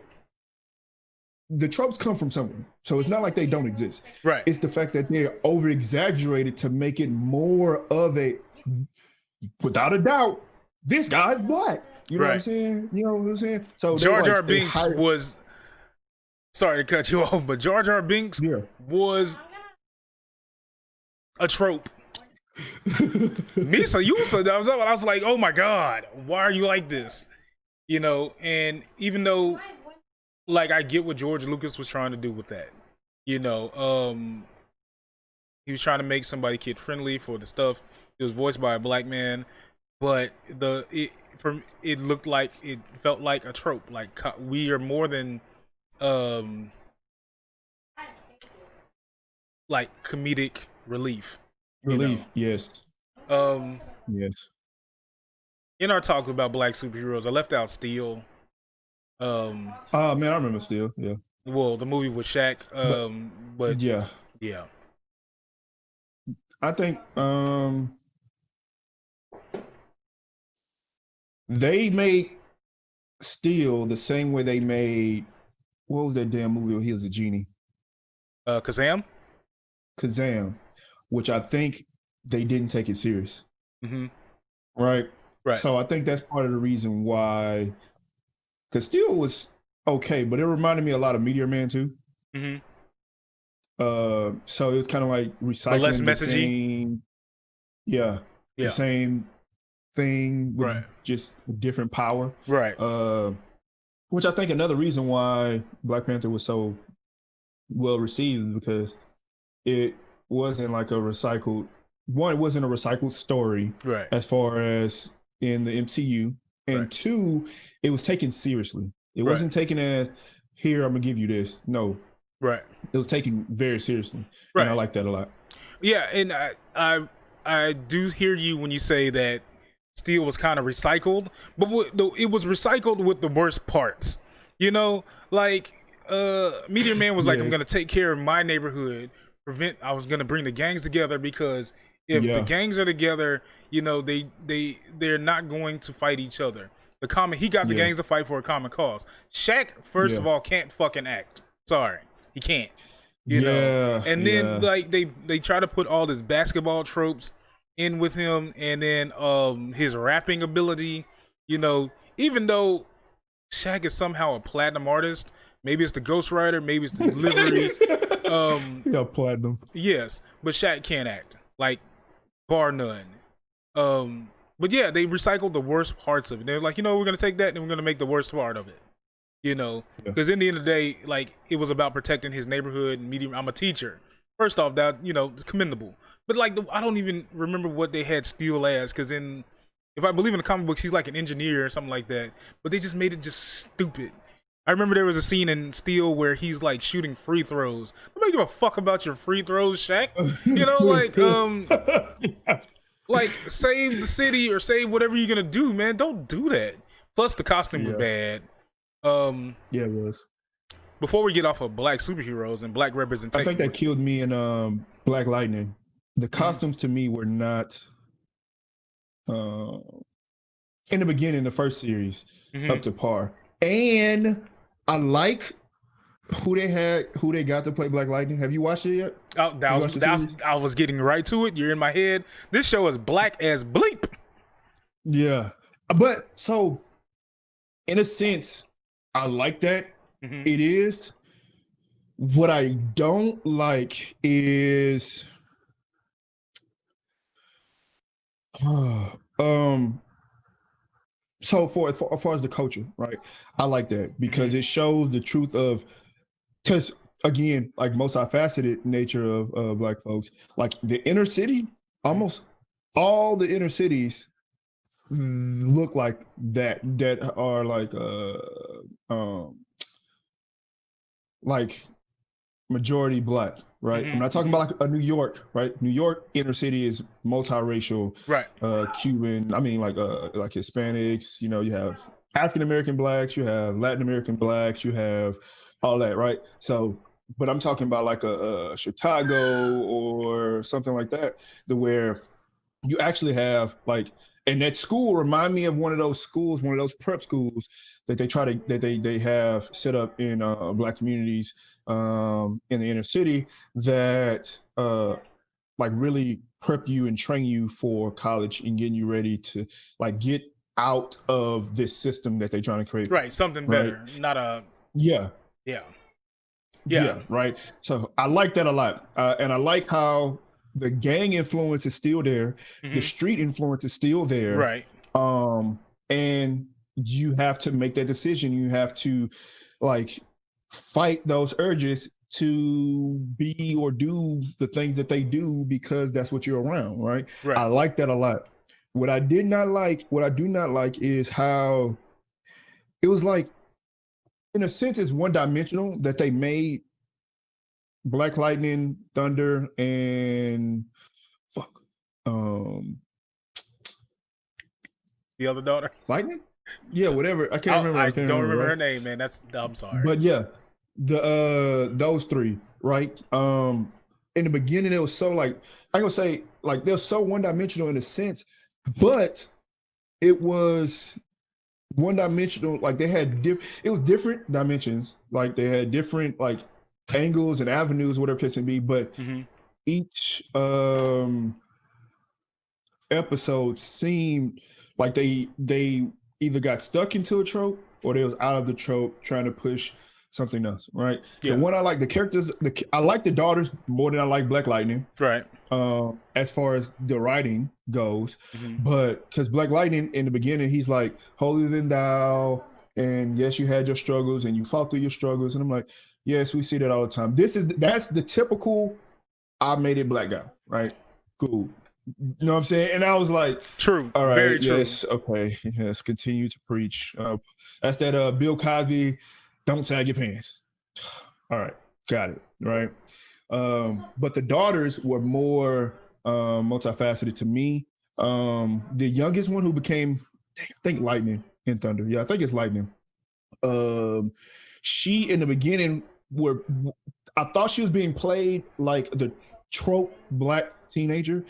[SPEAKER 2] the tropes come from somewhere. So it's not like they don't exist.
[SPEAKER 1] Right.
[SPEAKER 2] It's the fact that they're over exaggerated to make it more of a, without a doubt, this guy's black. You know what I'm saying? So
[SPEAKER 1] Jar Jar Binks was, sorry to cut you off, but Jar Jar Binks was a trope. Misa Yusa, I was like, oh my god, why are you like this? And even though, like, I get what George Lucas was trying to do with that. He was trying to make somebody kid friendly for the stuff. It was voiced by a black man. But it felt like a trope. Like we are more than like comedic relief.
[SPEAKER 2] Yes.
[SPEAKER 1] Yes. In our talk about black superheroes, I left out Steel.
[SPEAKER 2] Man, I remember Steel. Yeah.
[SPEAKER 1] Well, the movie with Shaq. But yeah.
[SPEAKER 2] I think they made Steel the same way they made, what was that damn movie where he was a genie?
[SPEAKER 1] Kazam,
[SPEAKER 2] which I think they didn't take it serious.
[SPEAKER 1] Mm-hmm.
[SPEAKER 2] Right.
[SPEAKER 1] Right.
[SPEAKER 2] So I think that's part of the reason why, because Steel was okay, but it reminded me a lot of Meteor Man too.
[SPEAKER 1] Mm-hmm.
[SPEAKER 2] So it was kind of like
[SPEAKER 1] But less
[SPEAKER 2] recycling the
[SPEAKER 1] messagey.
[SPEAKER 2] same, yeah, the same thing with
[SPEAKER 1] Right.
[SPEAKER 2] just different power.
[SPEAKER 1] Right.
[SPEAKER 2] Which I think another reason why Black Panther was so well received, because it wasn't like a recycled one, it wasn't a recycled story
[SPEAKER 1] Right.
[SPEAKER 2] as far as in the MCU, and
[SPEAKER 1] Right.
[SPEAKER 2] two, it was taken seriously. It
[SPEAKER 1] Right.
[SPEAKER 2] wasn't taken as, here, I'm gonna give you this. No,
[SPEAKER 1] Right.
[SPEAKER 2] it was taken very seriously,
[SPEAKER 1] Right.
[SPEAKER 2] and I like that a lot.
[SPEAKER 1] Yeah, and I do hear you when you say that Steel was kind of recycled, but it was recycled with the worst parts. You know, like Meteor Man was like,
[SPEAKER 2] Yeah.
[SPEAKER 1] I'm gonna take care of my neighborhood. I was gonna bring the gangs together, because if the gangs are together, you know, they're not going to fight each other. He got the gangs to fight for a common cause. Shaq, first of all, can't fucking act. Sorry, he can't. You know, and then like they try to put all this basketball tropes in with him, and then his rapping ability. You know, even though Shaq is somehow a platinum artist, maybe it's the ghostwriter, maybe it's the delivery.
[SPEAKER 2] Yeah, platinum.
[SPEAKER 1] Yes, but Shaq can't act, like, bar none. But yeah, they recycled the worst parts of it. They're like, you know, we're gonna take that and we're gonna make the worst part of it. You know, because in the end of the day, like, it was about protecting his neighborhood and meeting. I'm a teacher. First off, that, you know, it's commendable. But like, I don't even remember what they had Steel as, because if I believe in the comic books, he's like an engineer or something like that. But they just made it just stupid. I remember there was a scene in Steel where he's like shooting free throws. Nobody give a fuck about your free throws, Shaq. You know, like save the city or save whatever you're gonna do, man. Don't do that. Plus, the costume was bad.
[SPEAKER 2] Yeah, it was.
[SPEAKER 1] Before we get off of black superheroes and black representation,
[SPEAKER 2] I think that killed me in Black Lightning. The costumes to me were not in the beginning, the first series, up to par. And I like who they got to play Black Lightning. Have you watched it yet?
[SPEAKER 1] I was getting right to it. You're in my head. This show is black as bleep.
[SPEAKER 2] Yeah, but so in a sense, I like that. It is. What I don't like is so for as far as the culture, right? I like that because it shows the truth of, because again, like multifaceted nature of black folks, like the inner city, almost all the inner cities look like that are like majority black, right? I'm not talking about like a New York, right? New York inner city is multiracial,
[SPEAKER 1] right?
[SPEAKER 2] Cuban, I mean like Hispanics, you know, you have African American blacks, you have Latin American blacks, you have all that, right? So, but I'm talking about like a Chicago or something like that, where you actually have like, and that school remind me of one of those schools, one of those prep schools that they have set up in black communities in the inner city that like really prep you and train you for college and getting you ready to like get out of this system that they're trying to create.
[SPEAKER 1] Right, something better, not a
[SPEAKER 2] yeah. Right. So I like that a lot, and I like how the gang influence is still there, the street influence is still there,
[SPEAKER 1] right?
[SPEAKER 2] And you have to make that decision. You have to like fight those urges to be or do the things that they do because that's what you're around, right? I like that a lot. What I do not like is how it was like, in a sense, it's one dimensional that they made Black Lightning, Thunder, and
[SPEAKER 1] the other daughter,
[SPEAKER 2] Lightning. Yeah, whatever. I can't remember.
[SPEAKER 1] I don't remember her name, man. I'm sorry.
[SPEAKER 2] But yeah, those three, right? In the beginning, it was so like, I'm gonna say like they're so one dimensional in a sense, but it was one dimensional. Like they had it was different dimensions. Like they had different like angles and avenues, whatever it can be. But each episodes seemed like they either got stuck into a trope or they was out of the trope trying to push something else, right?
[SPEAKER 1] Yeah.
[SPEAKER 2] The one I like, the characters, I like the daughters more than I like Black Lightning.
[SPEAKER 1] Right.
[SPEAKER 2] As far as the writing goes,
[SPEAKER 1] Mhm.
[SPEAKER 2] but because Black Lightning in the beginning, he's like holier than thou, and yes, you had your struggles and you fought through your struggles, and I'm like, yes, we see that all the time. That's the typical I made it black guy, right? Cool. You know what I'm saying? And I was like,
[SPEAKER 1] True.
[SPEAKER 2] all right,
[SPEAKER 1] Very true.
[SPEAKER 2] yes, okay, yes, continue to preach. That's that Bill Cosby, don't sag your pants. All right, got it, right? But the daughters were more multifaceted to me. The youngest one who became, I think, Lightning in Thunder. Yeah, I think it's Lightning. She in the beginning I thought she was being played like the trope black teenager,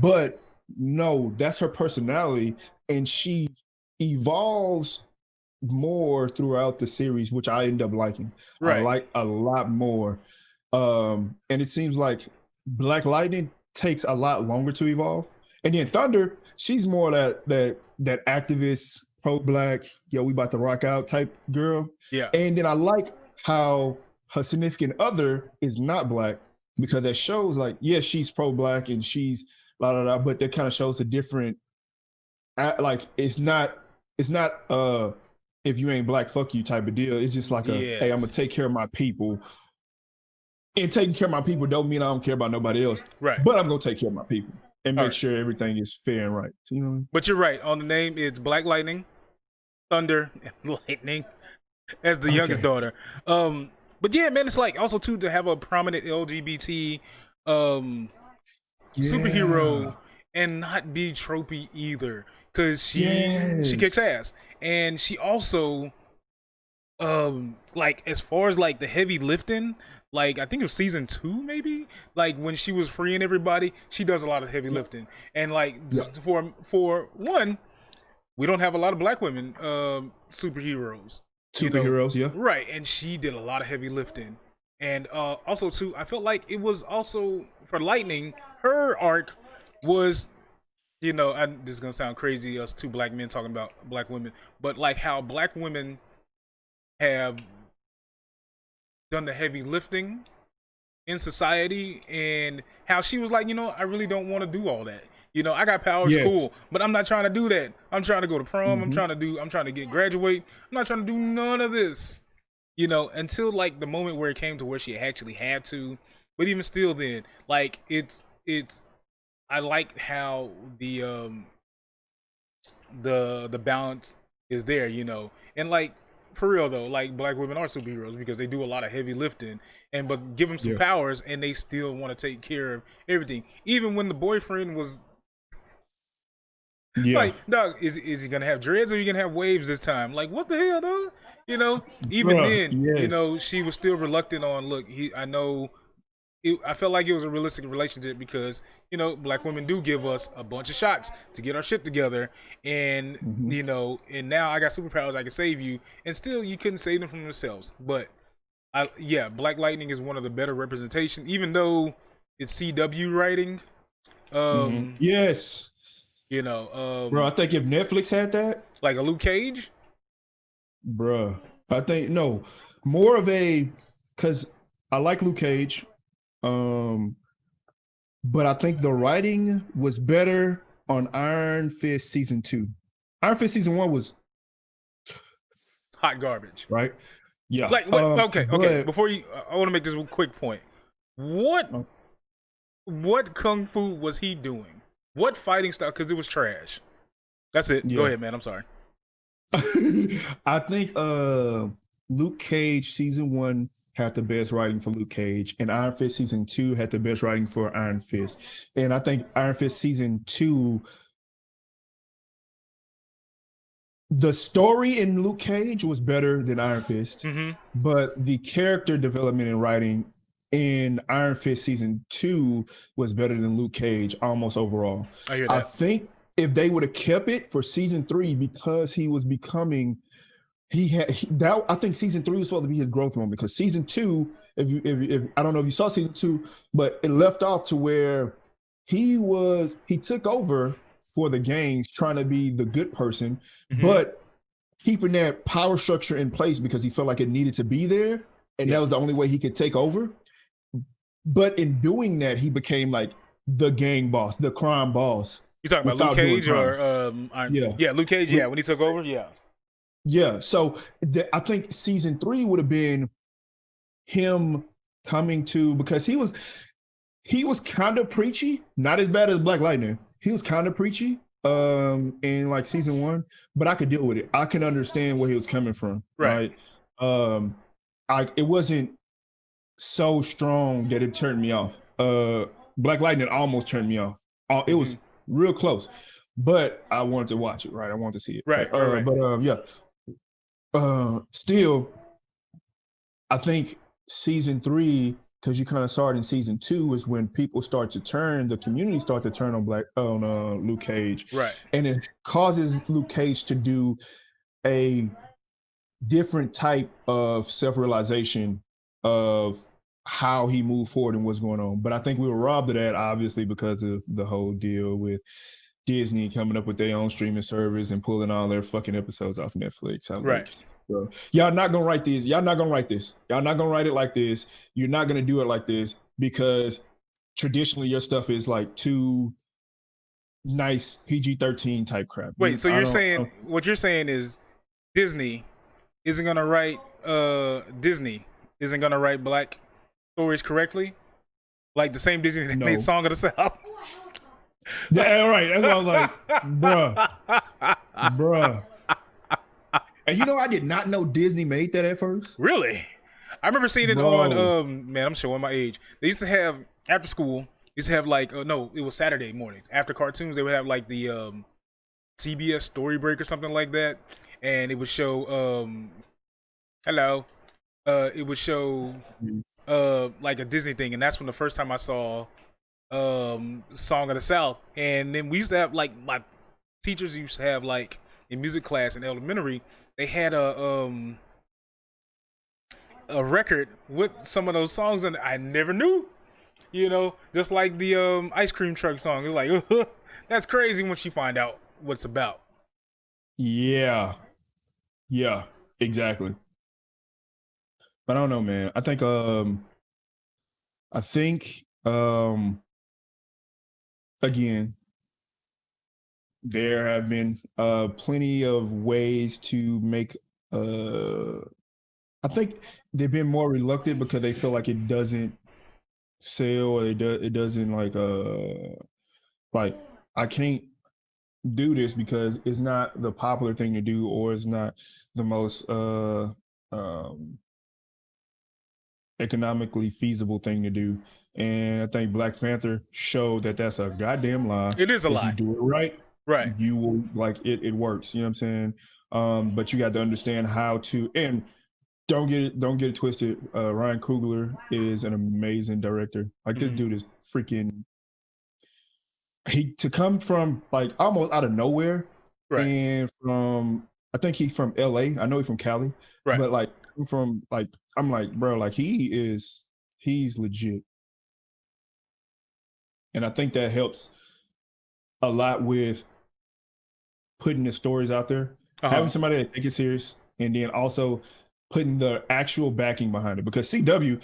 [SPEAKER 2] but no, that's her personality, and she evolves more throughout the series, which I end up liking.
[SPEAKER 1] Right.
[SPEAKER 2] I like a lot more. And it seems like Black Lightning takes a lot longer to evolve. And then Thunder, she's more that activist, pro-black, yo, we about to rock out type girl.
[SPEAKER 1] Yeah.
[SPEAKER 2] And then I like how her significant other is not black, because that shows like, yeah, she's pro-black and she's la la la, but that kind of shows a different, like it's not if you ain't black, fuck you type of deal. It's just like hey, I'm gonna take care of my people. And taking care of my people don't mean I don't care about nobody else.
[SPEAKER 1] Right.
[SPEAKER 2] But I'm gonna take care of my people and make sure everything is fair and right. You know what I mean?
[SPEAKER 1] But you're right. On the name, it's Black Lightning, Thunder, and Lightning as the youngest daughter. But yeah, man, it's like also too to have a prominent LGBT superhero and not be tropey either, because she kicks ass, and she also like as far as like the heavy lifting, like I think it was season 2 maybe, like when she was freeing everybody, she does a lot of heavy lifting, and like for one, we don't have a lot of black women superheroes,
[SPEAKER 2] yeah,
[SPEAKER 1] right, and she did a lot of heavy lifting. And also too, I felt like it was also for Lightning, her arc was, this is gonna sound crazy, us two black men talking about black women, but like how black women have done the heavy lifting in society, and how she was like, I really don't want to do all that. I got powers, cool, but I'm not trying to do that. I'm trying to go to prom. I'm trying to get graduate. I'm not trying to do none of this. Until like the moment where it came to where she actually had to. But even still, then like it's. I like how the balance is there, and like for real though, like black women are superheroes because they do a lot of heavy lifting, but give them some powers and they still want to take care of everything, even when the boyfriend was. Like, dog, is he gonna have dreads or are you gonna have waves this time? Like, what the hell, dog? Even then, she was still reluctant on. Look, I felt like it was a realistic relationship because black women do give us a bunch of shots to get our shit together, and and now I got superpowers, I can save you, and still you couldn't save them from themselves. But Black Lightning is one of the better representation, even though it's CW writing.
[SPEAKER 2] Yes. Bro, I think if Netflix had that,
[SPEAKER 1] like a Luke Cage,
[SPEAKER 2] bro, I think more of a, because I like Luke Cage, but I think the writing was better on Iron Fist season 2. Iron Fist season 1 was
[SPEAKER 1] hot garbage,
[SPEAKER 2] right? Yeah.
[SPEAKER 1] Like okay. Before I want to make this quick point. What kung fu was he doing? What fighting style? Because it was trash. That's it. Go ahead, man. I'm sorry.
[SPEAKER 2] I think Luke Cage season 1 had the best writing for Luke Cage, and Iron Fist season 2 had the best writing for Iron Fist. And I think Iron Fist season 2, the story in Luke Cage was better than Iron Fist, but the character development and writing in Iron Fist season 2 was better than Luke Cage almost overall.
[SPEAKER 1] I hear that.
[SPEAKER 2] I think if they would have kept it for season 3, because he was becoming, I think season 3 was supposed to be his growth moment, because season 2, if I don't know if you saw season 2, but it left off to where he took over for the gangs, trying to be the good person,
[SPEAKER 1] Mm-hmm.
[SPEAKER 2] but keeping that power structure in place because he felt like it needed to be there, and that was the only way he could take over. But in doing that, he became like the gang boss, the crime boss.
[SPEAKER 1] You talking about Luke Cage or Luke Cage? Yeah, when he took over,
[SPEAKER 2] yeah. So I think season 3 would have been him coming to, because he was kind of preachy, not as bad as Black Lightning. He was kind of preachy in like season 1, but I could deal with it. I can understand where he was coming from. Right. It wasn't so strong that it turned me off. Black Lightning almost turned me off. It was real close, but I wanted to watch it. Right. I wanted to see it.
[SPEAKER 1] Right.
[SPEAKER 2] But still, I think season 3, because you kind of saw it in season 2, is when people start to turn, the community start to turn on Luke Cage,
[SPEAKER 1] right?
[SPEAKER 2] And it causes Luke Cage to do a different type of self-realization of how he moved forward and what's going on. But I think we were robbed of that, obviously, because of the whole deal with Disney coming up with their own streaming service and pulling all their fucking episodes off Netflix.
[SPEAKER 1] Right.
[SPEAKER 2] Bro, y'all not gonna write this. Y'all not gonna write this. Y'all not gonna write it like this. You're not gonna do it like this, because traditionally your stuff is like too nice PG-13 type crap.
[SPEAKER 1] Wait, so you're saying what you're saying is Disney isn't gonna write black stories correctly, like the same Disney that made Song of the South.
[SPEAKER 2] Yeah, right. That's what I was like, bruh. And you know, I did not know Disney made that at first.
[SPEAKER 1] Really? I remember seeing it on, man, I'm showing my age. They used to have, after school, used to have like, no, it was Saturday mornings. After cartoons, they would have like the CBS Story Break or something like that. And it would show, it would show like a Disney thing. And that's when the first time I saw Song of the South. And then we used to have, like, my teachers used to have, like, in music class in elementary, they had a record with some of those songs, and I never knew, you know, just like the ice cream truck song. It's like, that's crazy once you find out what it's about.
[SPEAKER 2] Yeah, exactly. But I don't know, man. I think again, there have been plenty of ways to make I think they've been more reluctant because they feel like it doesn't sell, or it doesn't like I can't do this because it's not the popular thing to do, or it's not the most economically feasible thing to do. And I think Black Panther showed that that's a goddamn lie.
[SPEAKER 1] It is a lie.
[SPEAKER 2] If you do it right, you will, like, it works. You know what I'm saying? But you got to understand how to, and don't get it twisted. Ryan Coogler is an amazing director. Like, this dude is freaking, to come from like almost out of nowhere, and from, I think he's from LA. I know he's from Cali, but like from, like, I'm like, bro, like he's legit. And I think that helps a lot with putting the stories out there, having somebody that take it serious, and then also putting the actual backing behind it. Because CW,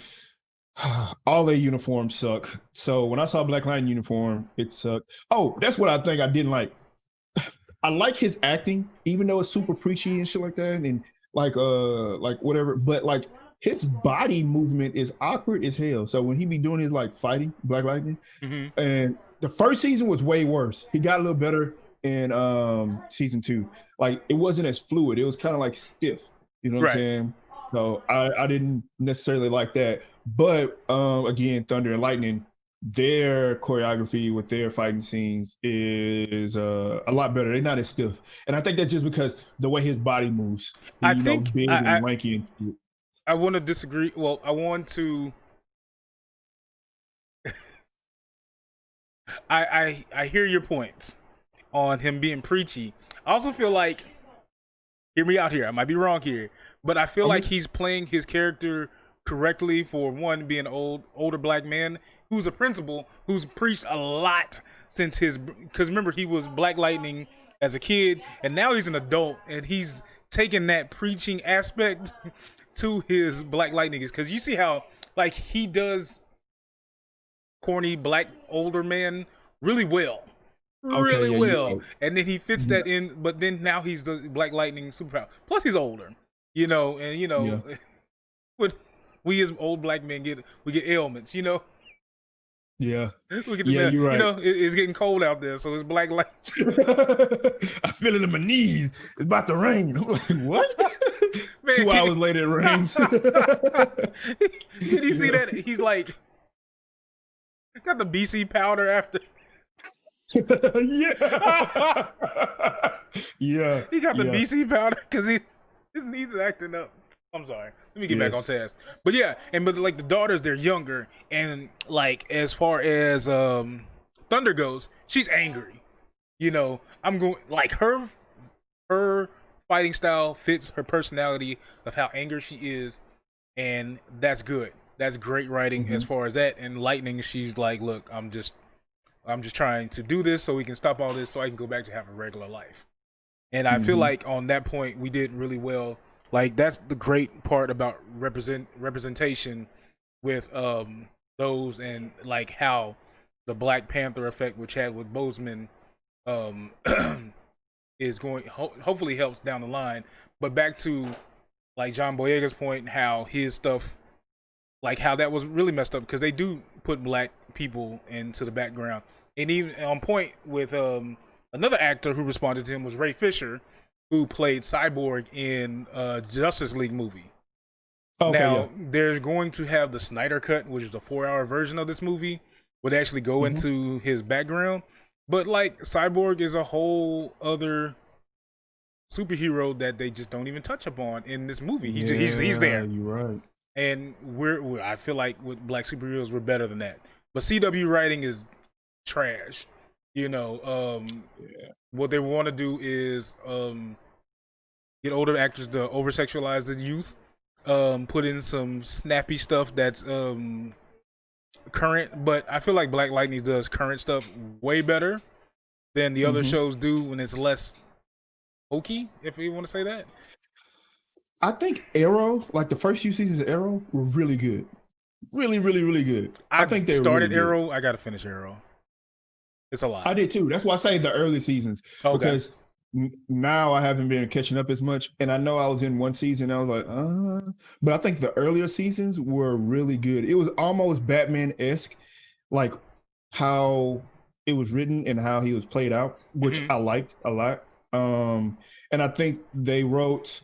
[SPEAKER 2] all their uniforms suck. So when I saw Black Lightning uniform, it sucked. Oh, that's what I think I didn't like. I like his acting, even though it's super preachy and shit like that, and like whatever. But like, his body movement is awkward as hell. So when he be doing his like fighting, Black Lightning, and the first season was way worse. He got a little better in season 2. Like, it wasn't as fluid. It was kind of like stiff. You know what I'm saying? So I didn't necessarily like that. But again, Thunder and Lightning, their choreography with their fighting scenes is a lot better. They're not as stiff. And I think that's just because the way his body moves. I think big and lanky.
[SPEAKER 1] I want to disagree. Well, I want to. I hear your points on him being preachy. I also feel like, hear me out here, I might be wrong here, but I feel like he's playing his character correctly, for one, being an older black man who's a principal, who's preached a lot since his, because remember he was Black Lightning as a kid, and now he's an adult, and he's taking that preaching aspect to his Black Lightning. Because you see how like he does corny black older man really well.
[SPEAKER 2] Okay,
[SPEAKER 1] Really
[SPEAKER 2] yeah, you're
[SPEAKER 1] well.
[SPEAKER 2] right.
[SPEAKER 1] And then he fits that in, but then now he's the Black Lightning superpower. Plus he's older. You know, and you know
[SPEAKER 2] Yeah.
[SPEAKER 1] what we as old black men get, we get ailments, you know.
[SPEAKER 2] Yeah.
[SPEAKER 1] We get
[SPEAKER 2] Yeah, you're right.
[SPEAKER 1] you know, it's getting cold out there, so it's Black Light.
[SPEAKER 2] I feel it in my knees. It's about to rain. I'm like, what?
[SPEAKER 1] Man,
[SPEAKER 2] 2 hours later, it rains.
[SPEAKER 1] Did you see that? He's like got the BC powder after.
[SPEAKER 2] Yeah. Yeah.
[SPEAKER 1] He got the
[SPEAKER 2] yeah.
[SPEAKER 1] BC powder because his knees are acting up. I'm sorry. Let me get back on task. But yeah, but like the daughters, they're younger, and like as far as Thunder goes, she's angry. You know, I'm going like her fighting style fits her personality of how angry she is, and that's good. That's great writing as far as that. And Lightning, she's like, look, I'm just trying to do this so we can stop all this so I can go back to have a regular life. And I feel like on that point we did really well. Like that's the great part about representation with those, and like how the Black Panther effect with Chadwick Boseman is going hopefully helps down the line. But back to like John Boyega's point, how his stuff, like how that was really messed up because they do put black people into the background. And even on point with another actor who responded to him was Ray Fisher, who played Cyborg in Justice League movie.
[SPEAKER 2] Okay,
[SPEAKER 1] now there's going to have the Snyder Cut, which is a 4-hour version of this movie, would actually go into his background. But like Cyborg is a whole other superhero that they just don't even touch upon in this movie. He's there.
[SPEAKER 2] You're right.
[SPEAKER 1] And I feel like with black superheroes we're better than that. But CW writing is trash. You know, what they want to do is get older actors to over sexualize the youth, put in some snappy stuff that's current, but I feel like Black Lightning does current stuff way better than the other shows do when it's less hokey, if you want to say that.
[SPEAKER 2] I think Arrow, like the first few seasons of Arrow, were really good. Really, really, really good. I think they
[SPEAKER 1] started
[SPEAKER 2] really
[SPEAKER 1] Arrow. I got to finish Arrow. It's a lot.
[SPEAKER 2] I did too. That's why I say the early seasons. Okay. Because now I haven't been catching up as much. And I know I was in one season. I was like, but I think the earlier seasons were really good. It was almost Batman-esque, like how it was written and how he was played out, which I liked a lot. And I think they wrote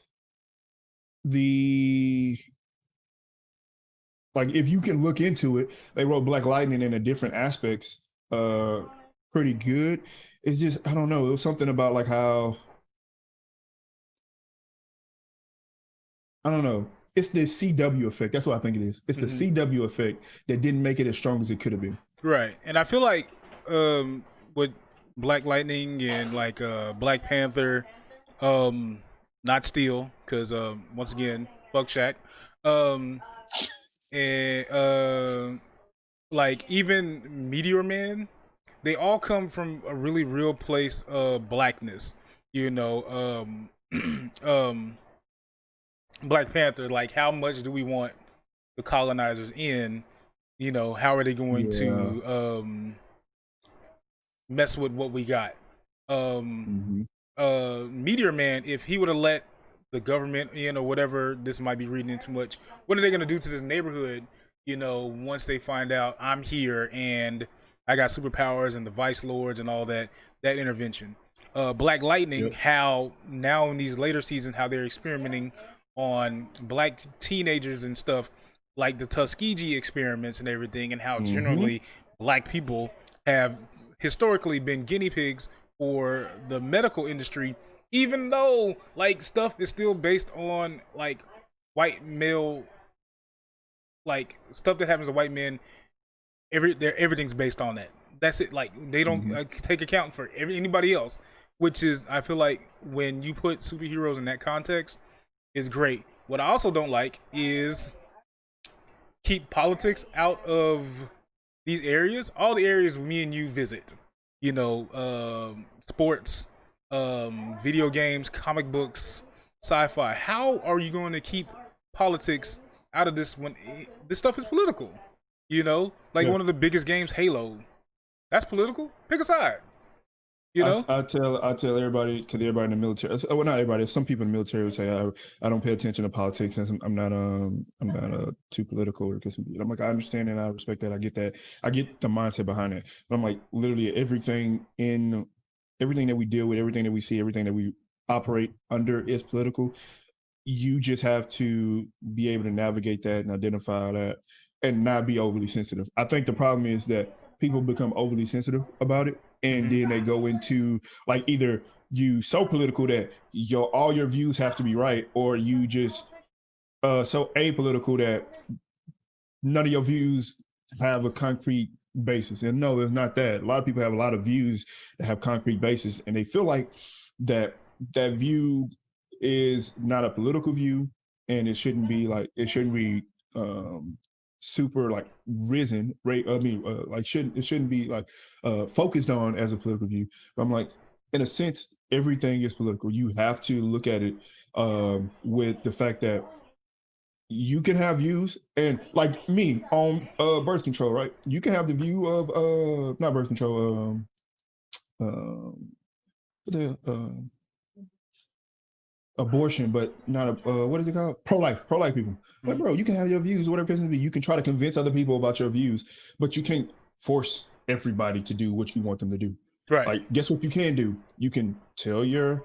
[SPEAKER 2] like if you can look into it, they wrote Black Lightning in a different aspects pretty good. It's just, I don't know, it was something about like how, I don't know, it's the CW effect. That's what I think it is. It's the CW effect that didn't make it as strong as it could have been.
[SPEAKER 1] Right. And I feel like with Black Lightning and like Black Panther, not Steel, because once again, fuck Shaq. And like even Meteor Man, they all come from a really real place of blackness. You know, Black Panther, like how much do we want the colonizers in? You know, how are they going to mess with what we got? Meteor Man, if he would have let the government in or whatever, this might be reading in too much. What are they going to do to this neighborhood? You know, once they find out I'm here and I got superpowers and the Vice Lords and all that intervention. Black Lightning, how now in these later seasons, how they're experimenting on black teenagers and stuff, like the Tuskegee experiments and everything, and how generally black people have historically been guinea pigs for the medical industry, even though like stuff is still based on like white male, like stuff that happens to white men. Everything's based on that. That's it. Like they don't take account for anybody else, which is, I feel like when you put superheroes in that context, is great. What I also don't like is keep politics out of these areas. All the areas me and you visit, you know, sports, video games, comic books, sci-fi. How are you going to keep politics out of this when this stuff is political? You know, like
[SPEAKER 2] Yeah.
[SPEAKER 1] one of the biggest games, Halo. That's political. Pick a side. You
[SPEAKER 2] I,
[SPEAKER 1] know.
[SPEAKER 2] I tell everybody, because everybody in the military, well, not everybody, some people in the military would say I don't pay attention to politics since I'm not too political or because I'm like, I understand and I respect that, I get that, I get the mindset behind it, but I'm like, literally everything that we deal with, everything that we see, everything that we operate under is political. You just have to be able to navigate that and identify that and not be overly sensitive. I think the problem is that people become overly sensitive about it, and then they go into like either you so political that all your views have to be right, or you just so apolitical that none of your views have a concrete basis. And no, it's not that. A lot of people have a lot of views that have concrete basis, and they feel like that view is not a political view, and it shouldn't be super like risen, right? I mean, it shouldn't be like focused on as a political view. But I'm like, in a sense, everything is political. You have to look at it with the fact that you can have views, and like me on birth control, right? You can have the view of not birth control, what the abortion, but not what is it called? Pro-life people. Like, bro, you can have your views, whatever it may be. You can try to convince other people about your views, but you can't force everybody to do what you want them to do.
[SPEAKER 1] Right.
[SPEAKER 2] Like, guess what you can do? You can tell your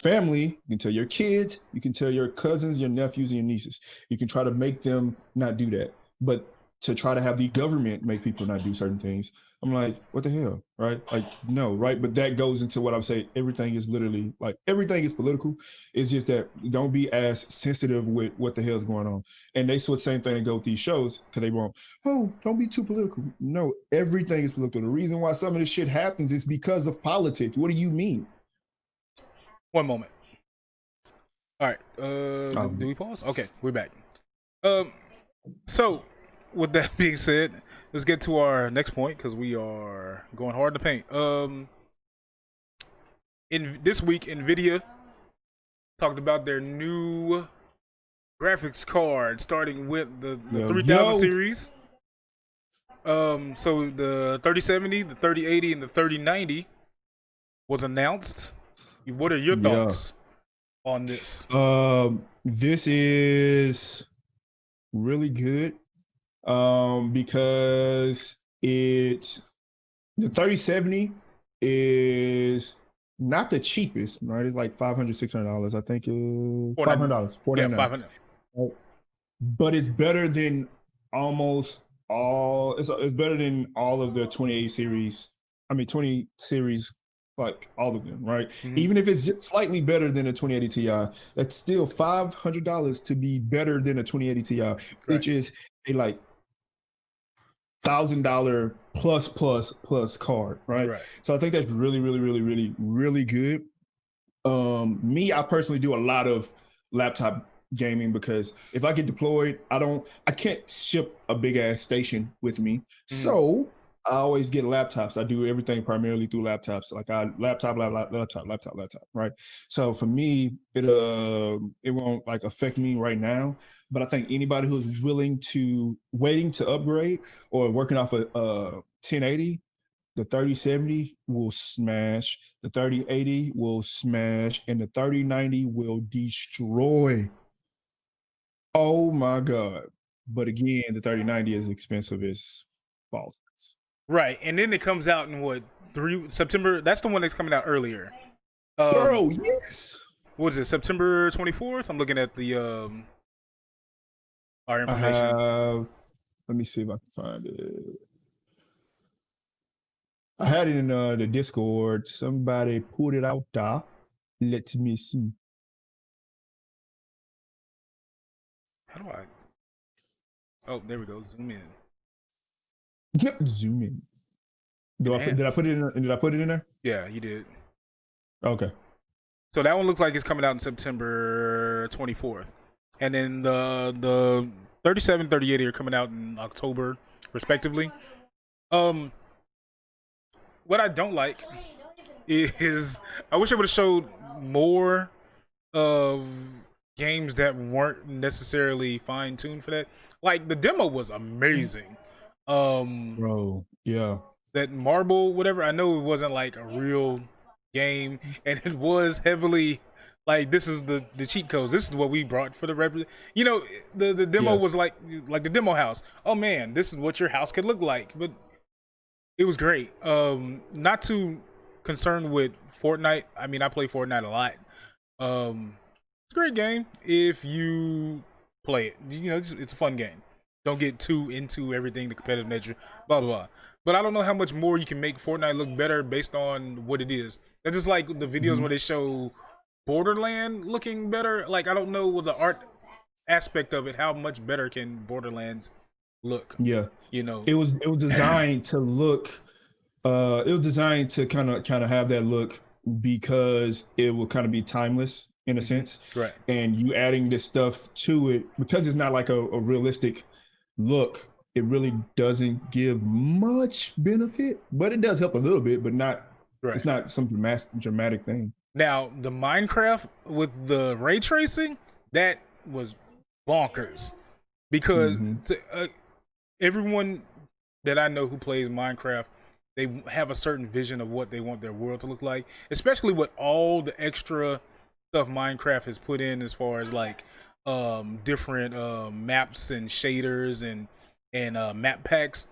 [SPEAKER 2] family, you can tell your kids, you can tell your cousins, your nephews, and your nieces. You can try to make them not do that. But to try to have the government make people not do certain things, I'm like, what the hell, right? Like, no, right? But that goes into what I'm saying. Everything is literally like everything is political. It's just that don't be as sensitive with what the hell is going on. And they sort of same thing to go with these shows because they won't. Oh, don't be too political. No, everything is political. The reason why some of this shit happens is because of politics. What do you mean?
[SPEAKER 1] One moment. All right. Do we pause? Okay, we're back. So, with that being said, let's get to our next point because we are going hard to paint. In this week, NVIDIA talked about their new graphics card, starting with the 3000 series. So the 3070, the 3080, and the 3090 was announced. What are your thoughts on this?
[SPEAKER 2] This is really good because the 3070 is not the cheapest, right? It's like $500, $600. I think it's $500, $499. Yeah, but it's better than almost all. It's better than all of the 28 series. I mean, 20 series, like all of them, right? Even if it's just slightly better than a 2080 Ti, that's still $500 to be better than a 2080 Ti, which is a like $1,000 plus card, right? So I think that's really, really, really, really, really good. Me, I personally do a lot of laptop gaming because if I get deployed, I can't ship a big ass station with me. So I always get laptops. I do everything primarily through laptops. Like laptop, right? So for me, it won't like affect me right now. But I think anybody who's waiting to upgrade or working off a 1080, the 3070 will smash, the 3080 will smash, and the 3090 will destroy. Oh my God. But again, the 3090 is expensive as balls.
[SPEAKER 1] Right, and then it comes out in September? That's the one that's coming out earlier.
[SPEAKER 2] Bro, yes.
[SPEAKER 1] What is it, September 24th? I'm looking at the our information.
[SPEAKER 2] Let me see if I can find it. I had it in the Discord. Somebody put it out there. Let me see.
[SPEAKER 1] How do I? Oh, there we go. Zoom in.
[SPEAKER 2] Yep, zoom in. Did I put it in there?
[SPEAKER 1] Yeah, you did.
[SPEAKER 2] Okay.
[SPEAKER 1] So that one looks like it's coming out in September 24th. And then the 37, 38 are coming out in October, respectively. what I don't like is I wish I would have showed more of games that weren't necessarily fine tuned for that. Like the demo was amazing. Um,
[SPEAKER 2] Bro, yeah.
[SPEAKER 1] that marble, whatever. I know it wasn't like a real game, and it was heavily like this is the cheat codes. This is what we brought for the You know, the demo
[SPEAKER 2] Yeah.
[SPEAKER 1] was like the demo house. Oh man, this is what your house could look like. But it was great. Not too concerned with Fortnite. I mean, I play Fortnite a lot. It's a great game if you play it. You know, it's a fun game. Don't get too into everything, the competitive nature, blah blah blah. But I don't know how much more you can make Fortnite look better based on what it is. That's just like the videos where they show Borderland looking better. Like I don't know with the art aspect of it, how much better can Borderlands look?
[SPEAKER 2] Yeah.
[SPEAKER 1] You know,
[SPEAKER 2] It was designed to look it was designed to kind of have that look because it will kind of be timeless in a sense.
[SPEAKER 1] right?
[SPEAKER 2] And you adding this stuff to it because it's not like a realistic look, it really doesn't give much benefit, but it does help a little bit, but not
[SPEAKER 1] Right.
[SPEAKER 2] it's not some dramatic thing.
[SPEAKER 1] Now, the Minecraft with the ray tracing, that was bonkers. Because everyone that I know who plays Minecraft, they have a certain vision of what they want their world to look like, especially with all the extra stuff Minecraft has put in as far as like different maps and shaders and map packs.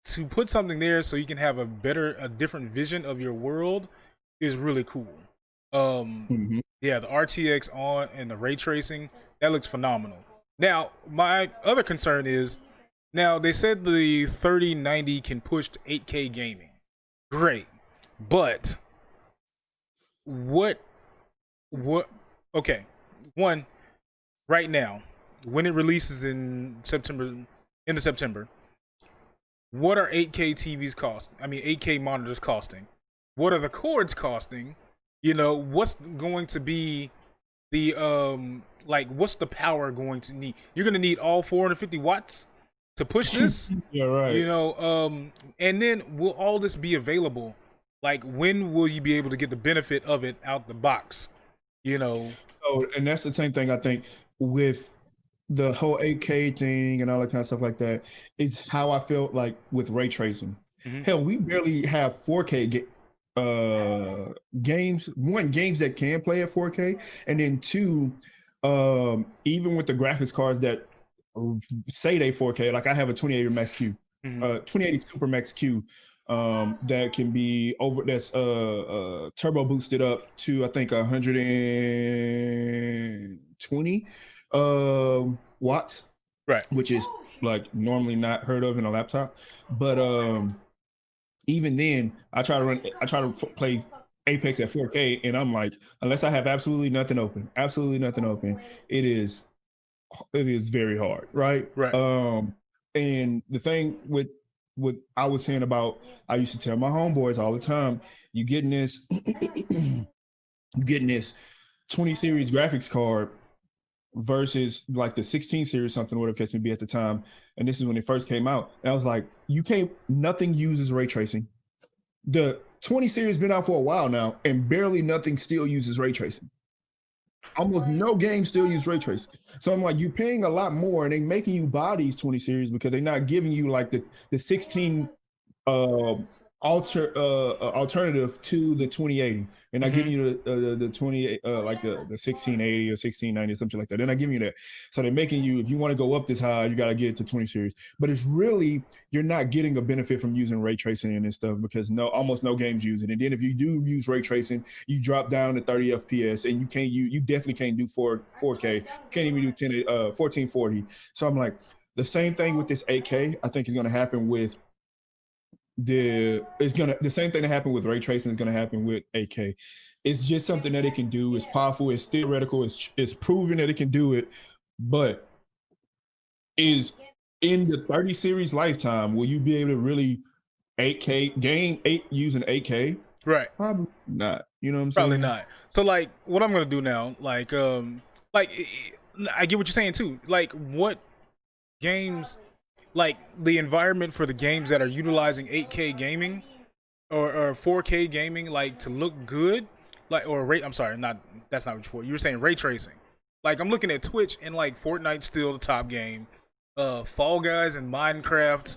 [SPEAKER 1] To put something there so you can have a different vision of your world is really cool. Yeah, the RTX on and the ray tracing, that looks phenomenal. Now, my other concern is, now they said the 3090 can push to 8K gaming. Great. But what okay. One, right now, when it releases in September, what are 8K TVs cost? I mean, 8K monitors costing? What are the cords costing? You know, what's going to be the like what's the power going to need? You're going to need all 450 watts to push this?
[SPEAKER 2] Yeah, right.
[SPEAKER 1] You know, and then will all this be available? Like when will you be able to get the benefit of it out the box? You know.
[SPEAKER 2] So, and that's the same thing I think with the whole 8K thing and all that kind of stuff like that. Is how I felt like with ray tracing. Hell, we barely have 4K games. One, games that can play at 4K, and then two, even with the graphics cards that say they 4K, like I have a 2080 Max Q, 2080 Super Max Q, that can be that's turbo boosted up to I think 120 watts,
[SPEAKER 1] right?
[SPEAKER 2] Which is like normally not heard of in a laptop. But even then, I try to play Apex at 4K, and I'm like, unless I have absolutely nothing open, it is very hard, right?
[SPEAKER 1] Right.
[SPEAKER 2] And the thing with what I was saying about, I used to tell my homeboys all the time, you getting this 20 series graphics card versus like the 16 series, something, whatever case may be at the time. And this is when it first came out. And I was like, nothing uses ray tracing. The 20 series been out for a while now, and barely nothing still uses ray tracing. Almost no games still use ray tracing. So I'm like, you're paying a lot more, and they making you buy these 20 series because they're not giving you like the 16 alternative to the 2080. They're not giving you the 28 like the 1680 or 1690 or something like that. They're not giving you that. So they're making you, if you want to go up this high, you got to get it to 20 series. But it's really, you're not getting a benefit from using ray tracing and this stuff because almost no games use it. And then if you do use ray tracing, you drop down to 30 FPS, and you definitely can't do 4K. Can't even do 1440. So I'm like, the same thing with this 8K, I think is going to happen with the same thing that happened with ray tracing is going to happen with 8K. It's just something that it can do. It's powerful. It's theoretical. It's proven that it can do it. But is in the 30 series lifetime, will you be able to really 8K using 8K?
[SPEAKER 1] Right.
[SPEAKER 2] Probably not. You know what I'm
[SPEAKER 1] saying?
[SPEAKER 2] Probably
[SPEAKER 1] not. So like, what I'm gonna do now, I get what you're saying too. Like, what games? Like the environment for the games that are utilizing 8K gaming, or 4K gaming, like to look good, like or ray. I'm sorry, not that's not what you were saying. Ray tracing. Like I'm looking at Twitch and like Fortnite's still the top game. Fall Guys and Minecraft,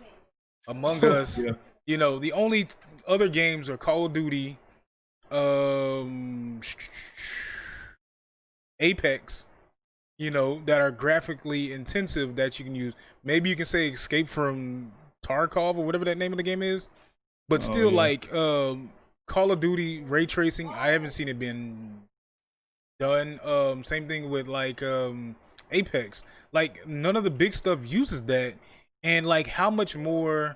[SPEAKER 1] Among Us.
[SPEAKER 2] Yeah.
[SPEAKER 1] You know, the only other games are Call of Duty, Apex. You know, that are graphically intensive that you can use. Maybe you can say Escape from Tarkov or whatever that name of the game is. But
[SPEAKER 2] Oh
[SPEAKER 1] still,
[SPEAKER 2] yeah.
[SPEAKER 1] like Call of Duty ray tracing, I haven't seen it been done. Same thing with like Apex. Like none of the big stuff uses that, and like how much more,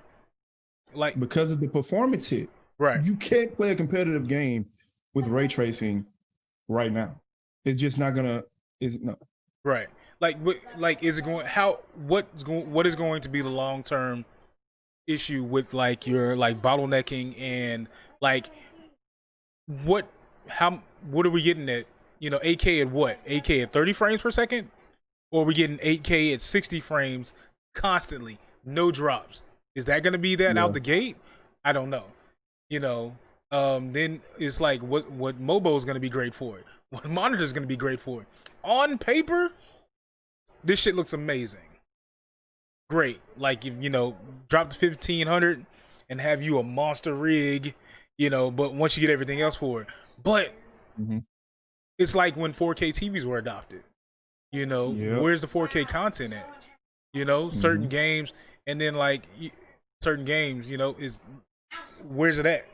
[SPEAKER 1] like
[SPEAKER 2] Because of the performance hit.
[SPEAKER 1] right,
[SPEAKER 2] You can't play a competitive game with ray tracing right now. It's just not gonna. Is no.
[SPEAKER 1] right. Like is it going? What is going to be the long term issue with like your like bottlenecking and like what what are we getting at? You know, 8K at what? 8K at 30 frames per second, or are we getting 8K at 60 frames constantly, no drops? Is that going to be that
[SPEAKER 2] Yeah.
[SPEAKER 1] out the gate? I don't know. You know, then it's like what mobile is going to be great for it. What monitor is going to be great for it. On paper, this shit looks amazing. Great. Like if you know, drop to 1500 and have you a monster rig, you know, but once you get everything else for it. But
[SPEAKER 2] Mm-hmm.
[SPEAKER 1] it's like when 4K TVs were adopted. You know,
[SPEAKER 2] Yep.
[SPEAKER 1] where's the 4K content at? You know, certain
[SPEAKER 2] Mm-hmm.
[SPEAKER 1] games, and then like certain games, you know, is where's it at?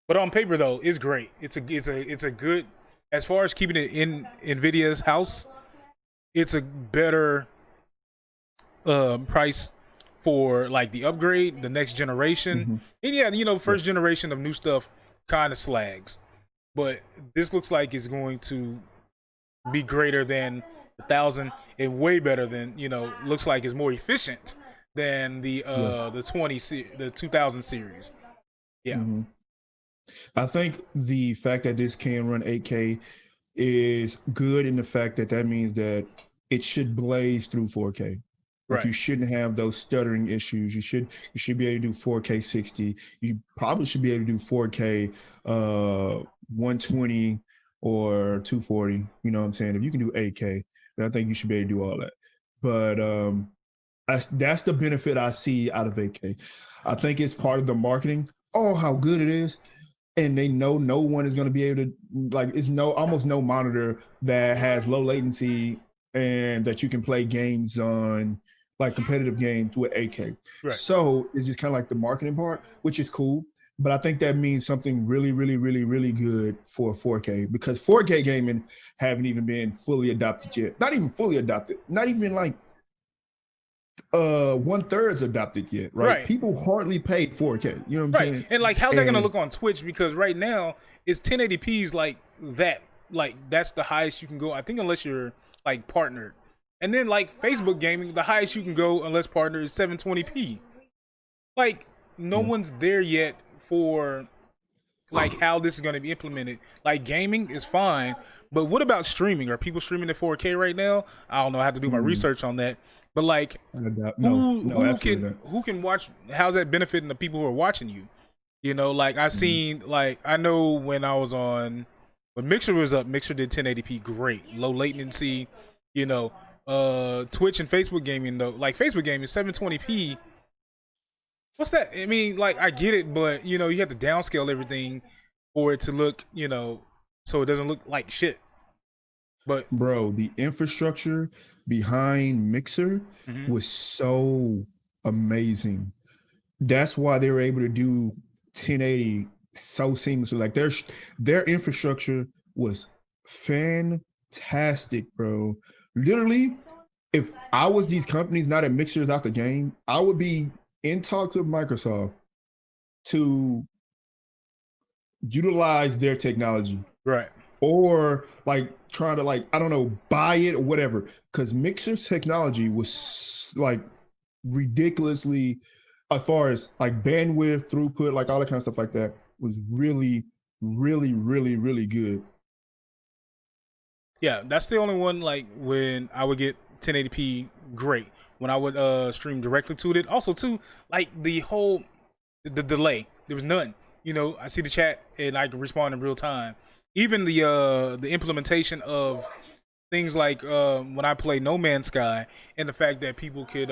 [SPEAKER 1] But on paper though, it's great. It's a good as far as keeping it in NVIDIA's house. It's a better price for like the upgrade, the next generation.
[SPEAKER 2] Mm-hmm.
[SPEAKER 1] And yeah, you know, first generation of new stuff kind of slags, but this looks like it's going to be greater than 1,000 and way better than you know. Looks like it's more efficient than
[SPEAKER 2] Yeah.
[SPEAKER 1] the 2000 series. Yeah,
[SPEAKER 2] Mm-hmm. I think the fact that this can run 8K is good in the fact that that means that it should blaze through 4K. Like
[SPEAKER 1] right,
[SPEAKER 2] you shouldn't have those stuttering issues. You should be able to do 4K 60. You probably should be able to do 4K 120 or 240. You know what I'm saying? If you can do 8K, then I think you should be able to do all that. But that's the benefit I see out of 8K. I think it's part of the marketing. Oh, how good it is. And they know no one is going to be able to like it's no almost no monitor that has low latency and that you can play games on like competitive games with 8K.
[SPEAKER 1] right,
[SPEAKER 2] So it's just kind of like the marketing part, which is cool. But I think that means something really, really, really, really good for 4K because 4K gaming haven't even been fully adopted yet. Not even fully adopted. Not even like 1/3 adopted yet, right?
[SPEAKER 1] right,
[SPEAKER 2] People hardly pay 4K. You know what I'm
[SPEAKER 1] right.
[SPEAKER 2] saying?
[SPEAKER 1] And like, how's that gonna
[SPEAKER 2] And
[SPEAKER 1] look on Twitch? Because right now it's 1080p's like that. Like that's the highest you can go. I think unless you're like partnered. And then like Facebook gaming, the highest you can go unless partnered is 720p. Like no
[SPEAKER 2] yeah.
[SPEAKER 1] one's there yet for like how this is going to be implemented. Like gaming is fine, but what about streaming? Are people streaming at 4K right now? I don't know. I have to do my research on that. But like,
[SPEAKER 2] No, no, absolutely not.
[SPEAKER 1] who can watch? How's that benefiting the people who are watching you? You know, like I
[SPEAKER 2] Mhm.
[SPEAKER 1] seen like I know when I was on when Mixer was up, Mixer did 1080p great, low latency. You know, Twitch and Facebook gaming though, like Facebook gaming 720p. What's that? I mean, like I get it, but you know, you have to downscale everything for it to look, you know, so it doesn't look like shit. But
[SPEAKER 2] Bro, the infrastructure behind Mixer
[SPEAKER 1] mhm,
[SPEAKER 2] was so amazing. That's why they were able to do 1080 so seamlessly. Like their infrastructure was fantastic, bro. Literally, if I was these companies, not that Mixer's out the game, I would be in talks with Microsoft to utilize their technology
[SPEAKER 1] right,
[SPEAKER 2] or like trying to like I don't know buy it or whatever because Mixer's technology was like ridiculously as far as like bandwidth throughput like all that kind of stuff like that was really really really really good.
[SPEAKER 1] yeah, that's the only one. Like when I would get 1080p, great. When I would stream directly to it, also too, like the whole the delay, there was none. you know, I see the chat and I can respond in real time. Even the implementation of things like when I play No Man's Sky and the fact that people could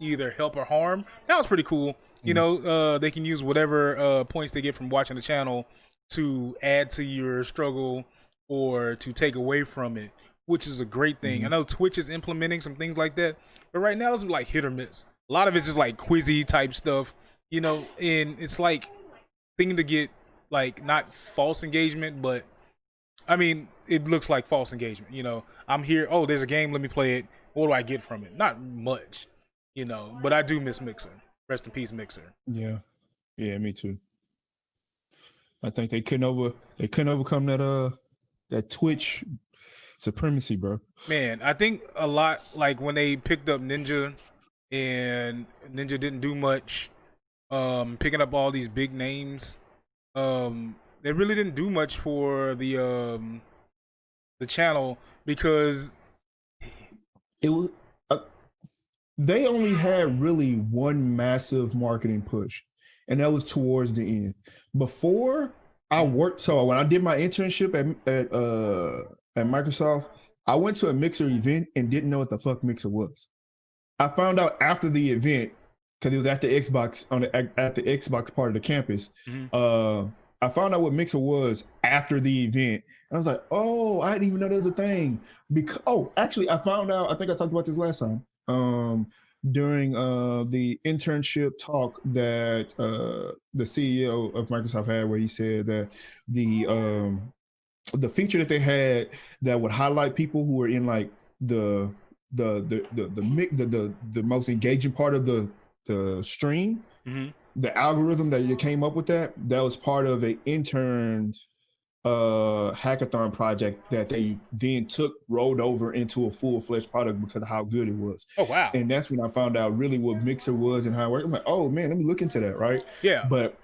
[SPEAKER 1] either help or harm, that was pretty cool. You
[SPEAKER 2] Mm.
[SPEAKER 1] know, they can use whatever points they get from watching the channel to add to your struggle or to take away from it, which is a great thing. I
[SPEAKER 2] Mhm.
[SPEAKER 1] know Twitch is implementing some things like that, but right now it's like hit or miss. A lot of it's just like quizzy type stuff, you know, and it's like thing to get like not false engagement, but I mean, it looks like false engagement. You know, I'm here. Oh, there's a game. Let me play it. What do I get from it? Not much, you know. But I do miss Mixer. Rest in peace, Mixer.
[SPEAKER 2] Yeah, yeah, me too. I think they couldn't overcome that Twitch supremacy, bro.
[SPEAKER 1] Man, I think a lot like when they picked up Ninja, and Ninja didn't do much. Picking up all these big names. They really didn't do much for the channel because
[SPEAKER 2] It was they only had really one massive marketing push, and that was towards the end. Before I worked, so when I did my internship at Microsoft, I went to a Mixer event and didn't know what the fuck Mixer was. I found out after the event because it was at the Xbox at the Xbox part of the campus. I found out what Mixer was after the event. I was like, oh, I didn't even know there was a thing. Because actually, I found out. I think I talked about this last time during the internship talk that the CEO of Microsoft had, where he said that the feature that they had that would highlight people who were in like the most engaging part of the stream. The algorithm that you came up with that was part of an intern's hackathon project that they then rolled over into a full-fledged product because of how good it was.
[SPEAKER 1] Oh wow.
[SPEAKER 2] And that's when I found out really what Mixer was and how it worked. I'm like, oh man, let me look into that, right?
[SPEAKER 1] Yeah.
[SPEAKER 2] But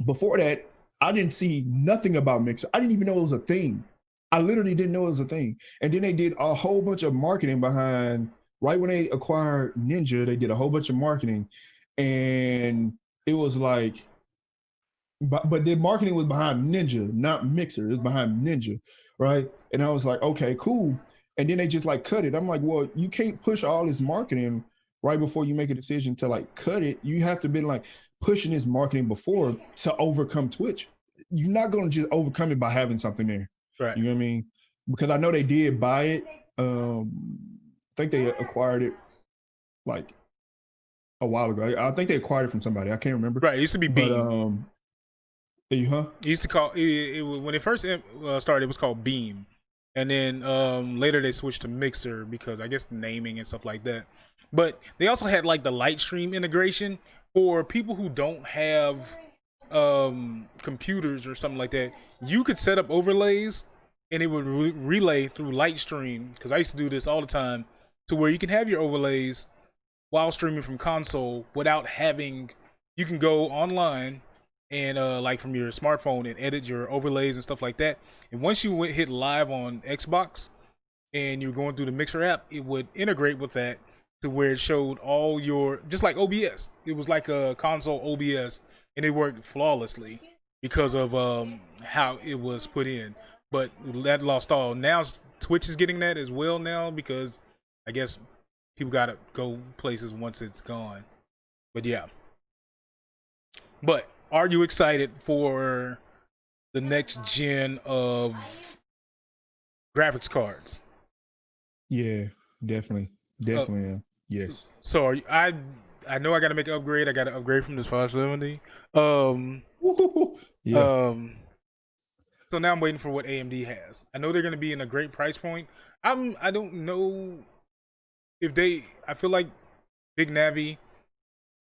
[SPEAKER 2] before that, I didn't see nothing about Mixer. I didn't even know it was a thing. I literally didn't know it was a thing. And then they did a whole bunch of marketing behind, right when they acquired Ninja, they did a whole bunch of marketing. And it was like, but the marketing was behind Ninja, not Mixer. It was behind Ninja, right? And I was like, okay, cool. And then they just like cut it. I'm like, well, you can't push all this marketing right before you make a decision to like cut it. You have to be like pushing this marketing before to overcome Twitch. You're not going to just overcome it by having something there.
[SPEAKER 1] Right.
[SPEAKER 2] You know what I mean? Because I know they did buy it. I think they acquired it like a while ago. I think they acquired it from somebody. I can't remember.
[SPEAKER 1] Right. It used to be Beam.
[SPEAKER 2] It
[SPEAKER 1] used to call it when it first started. It was called Beam, and then later they switched to Mixer because I guess the naming and stuff like that. But they also had like the Lightstream integration for people who don't have computers or something like that. You could set up overlays, and it would relay through Lightstream. Because I used to do this all the time, to where you can have your overlays while streaming from console without having. You can go online and like from your smartphone and edit your overlays and stuff like that. And once you hit live on Xbox and you're going through the Mixer app, it would integrate with that to where it showed all your, just like OBS. It was like a console OBS, and it worked flawlessly because of how it was put in. But that lost all. Now Twitch is getting that as well now because I guess people gotta go places once it's gone. But yeah. But are you excited for the next gen of graphics cards?
[SPEAKER 2] Yeah, definitely. Yeah. Yes.
[SPEAKER 1] So I know I got to make an upgrade. I got to upgrade from this 570.
[SPEAKER 2] Yeah.
[SPEAKER 1] So now I'm waiting for what AMD has. I know they're going to be in a great price point. I don't know if they. I feel like Big Navi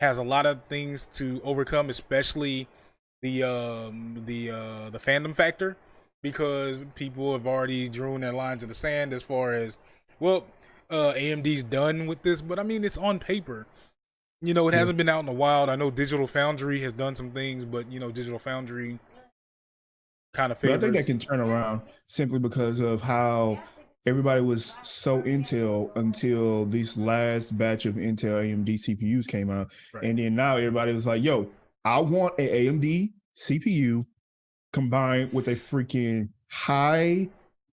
[SPEAKER 1] has a lot of things to overcome, especially the fandom factor, because people have already drawn their lines in the sand as far as, well, AMD's done with this, but I mean, it's on paper. You know, it hasn't been out in the wild. I know Digital Foundry has done some things, but you know, Digital Foundry kind of favors.
[SPEAKER 2] But I think that can turn around simply because of how everybody was so Intel until this last batch of Intel AMD CPUs came out.
[SPEAKER 1] Right.
[SPEAKER 2] And then now everybody was like, yo, I want an AMD CPU combined with a freaking high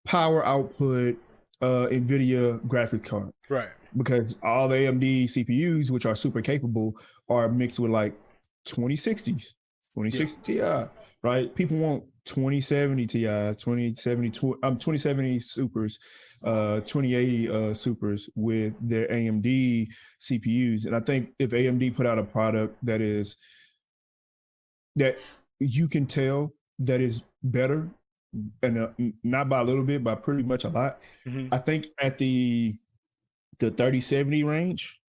[SPEAKER 2] power output NVIDIA graphics card.
[SPEAKER 1] Right.
[SPEAKER 2] Because all the AMD CPUs, which are super capable, are mixed with like 2060s, 2060 Ti, right? People want 2070 Ti, 2070 Supers, 2080 Supers with their AMD CPUs. And I think if AMD put out a product that you can tell that is better, and not by a little bit, by pretty much a lot, I think at the 3070 range,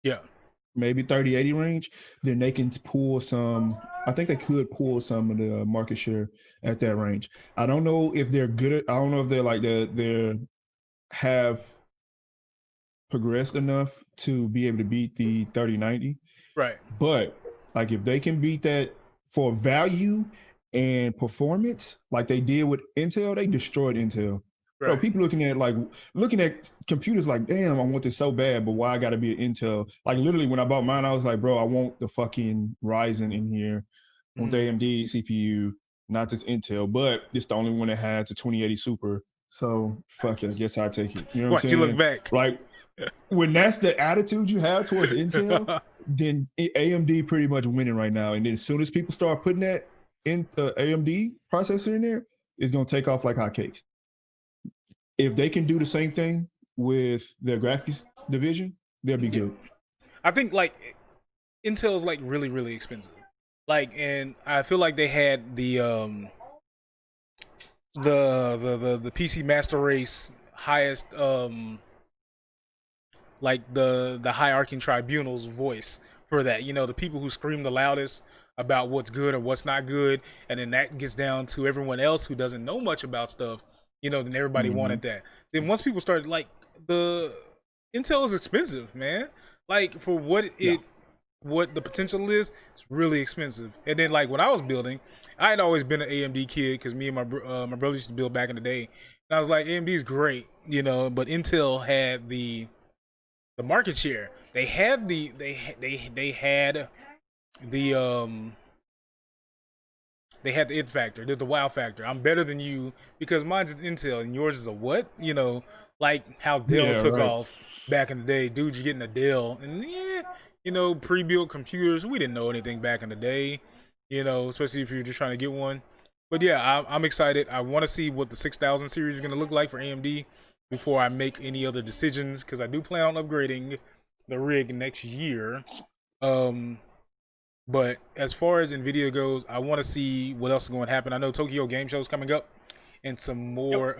[SPEAKER 2] maybe 3080 range, then they can pull some. I think they could pull some of the market share at that range. I don't know if they're good at. I don't know if they're like they have progressed enough to be able to beat the 3090.
[SPEAKER 1] Right.
[SPEAKER 2] But like if they can beat that for value and performance, like they did with Intel, they destroyed Intel. Right. Bro, people looking at computers like, damn, I want this so bad, but why I got to be an Intel? Like literally, when I bought mine, I was like, bro, I want the fucking Ryzen in here, I want the AMD CPU, not this Intel. But it's the only one that had the 2080 Super. So fuck it, I guess I take it. You know what I'm saying?
[SPEAKER 1] You look back.
[SPEAKER 2] Like when that's the attitude you have towards Intel, then AMD pretty much winning right now. And then as soon as people start putting that in AMD processor in there, it's gonna take off like hotcakes. If they can do the same thing with their graphics division, they'll be good.
[SPEAKER 1] I think like Intel is like really, really expensive. Like, and I feel like they had the PC Master Race highest like the hierarchy tribunal's voice for that. You know, the people who scream the loudest about what's good or what's not good, and then that gets down to everyone else who doesn't know much about stuff. You know, then everybody wanted that. Then once people started, like, the Intel is expensive, man. Like, for what the potential is, it's really expensive. And then, like, when I was building, I had always been an AMD kid because me and my brother used to build back in the day. And I was like, AMD is great, you know, but Intel had the market share. They had the it factor. There's the wow factor. I'm better than you because mine's an Intel and yours is a what? You know, like how Dell took off back in the day. Dude, you're getting a Dell. And you know, pre-built computers, we didn't know anything back in the day, you know, especially if you're just trying to get one. But yeah, I'm excited. I want to see what the 6000 series is going to look like for AMD before I make any other decisions, because I do plan on upgrading the rig next year. But as far as NVIDIA goes, I want to see what else is going to happen. I know Tokyo Game Show is coming up, and some more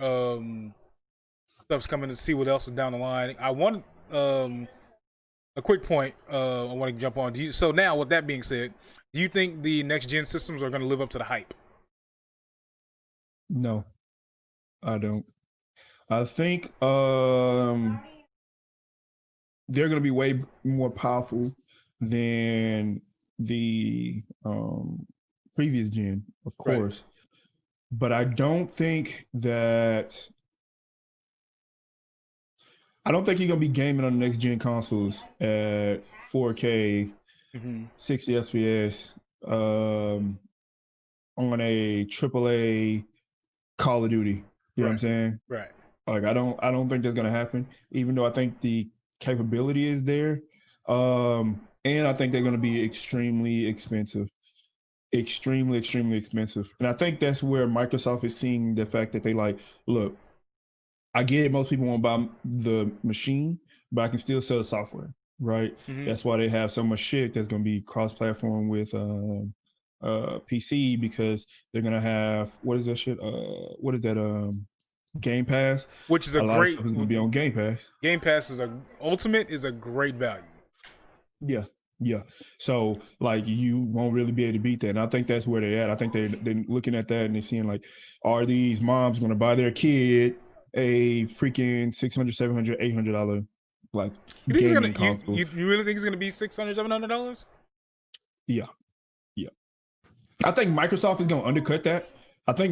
[SPEAKER 1] stuff's coming to see what else is down the line. I want a quick point I want to jump on. So now, with that being said, do you think the next-gen systems are going to live up to the hype?
[SPEAKER 2] No, I don't. I think they're going to be way more powerful than the previous gen, of course. Right. But I don't think you're going to be gaming on the next gen consoles at 4K, 60 FPS on a AAA Call of Duty. You know what I'm saying?
[SPEAKER 1] Right.
[SPEAKER 2] Like I don't think that's gonna happen, even though I think the capability is there. And I think they're gonna be extremely expensive. Extremely expensive. And I think that's where Microsoft is seeing the fact that they like, look, I get it, most people won't buy the machine, but I can still sell the software, right? That's why they have so much shit that's gonna be cross-platform with PC, because they're gonna have what is that shit? What is that? Game Pass,
[SPEAKER 1] which is a
[SPEAKER 2] lot
[SPEAKER 1] great.
[SPEAKER 2] Of stuff is gonna be on Game Pass.
[SPEAKER 1] Game Pass Ultimate is a great value.
[SPEAKER 2] Yeah. So like you won't really be able to beat that. And I think that's where they're at. I think they're looking at that and they're seeing like, are these moms gonna buy their kid a freaking $600, $700, $800 like gaming console?
[SPEAKER 1] You really think it's gonna be $600, $700?
[SPEAKER 2] Yeah. I think Microsoft is gonna undercut that. But I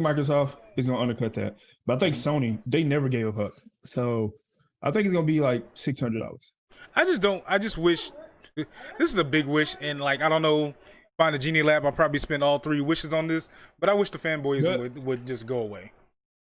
[SPEAKER 2] think Sony, they never gave up. So I think it's gonna be like $600.
[SPEAKER 1] I just wish, this is a big wish, and like I don't know find a genie lab, I'll probably spend all 3 wishes on this. But I wish the fanboyism
[SPEAKER 2] But,
[SPEAKER 1] would just go away.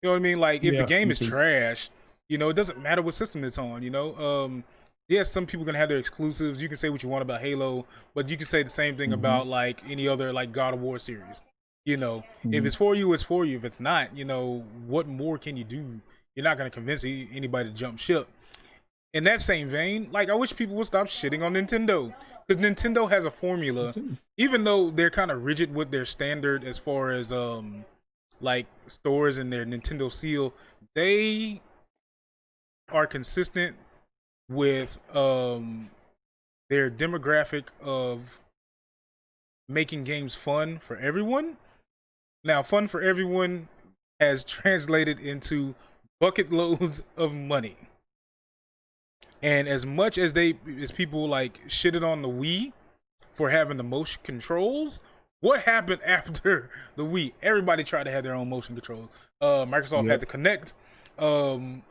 [SPEAKER 1] You know what I mean? Like if the
[SPEAKER 2] yeah,
[SPEAKER 1] game
[SPEAKER 2] me
[SPEAKER 1] is
[SPEAKER 2] too.
[SPEAKER 1] trash, you know, it doesn't matter what system it's on. You know, yes, some people gonna have their exclusives. You can say what you want about Halo, but you can say the same thing
[SPEAKER 2] Hmm.
[SPEAKER 1] about like any other like God of War series. You know, if
[SPEAKER 2] Hmm.
[SPEAKER 1] it's for you, it's for you. If it's not, you know, what more can you do? You're not gonna convince anybody to jump ship. In that same vein, like I wish people would stop shitting on Nintendo because Nintendo has a
[SPEAKER 2] Me
[SPEAKER 1] formula,
[SPEAKER 2] too.
[SPEAKER 1] even though they're kind of rigid with their standard as far as like stores and their Nintendo seal, they are consistent with their demographic of making games fun for everyone. Now, fun for everyone has translated into bucket loads of money. And as much as people like shitted on the Wii for having the motion controls, what happened after the Wii? Everybody tried to have their own motion controls. Microsoft had
[SPEAKER 2] Yep.
[SPEAKER 1] to Connect.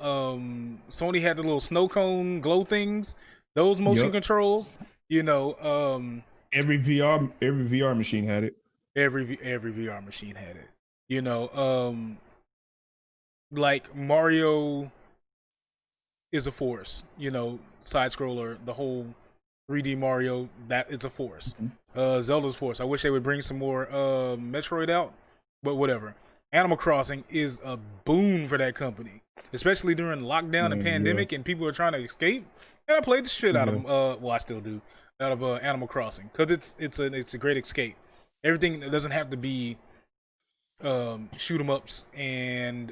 [SPEAKER 1] Sony had the little snow cone glow things. Those motion
[SPEAKER 2] Yep.
[SPEAKER 1] controls. You know,
[SPEAKER 2] Every VR machine had it.
[SPEAKER 1] every VR machine had it. You know, like Mario is a force. You know, side scroller, the whole 3D Mario, that is a force.
[SPEAKER 2] Mhm.
[SPEAKER 1] Zelda's force. I wish they would bring some more Metroid out, but whatever. Animal Crossing is a boon for that company, especially during lockdown and
[SPEAKER 2] Man, yeah.
[SPEAKER 1] pandemic, and people are trying to escape. And I played the shit out of
[SPEAKER 2] Yeah.
[SPEAKER 1] them. Well, I still do out of Animal Crossing because it's a great escape. Everything doesn't have to be shoot 'em ups and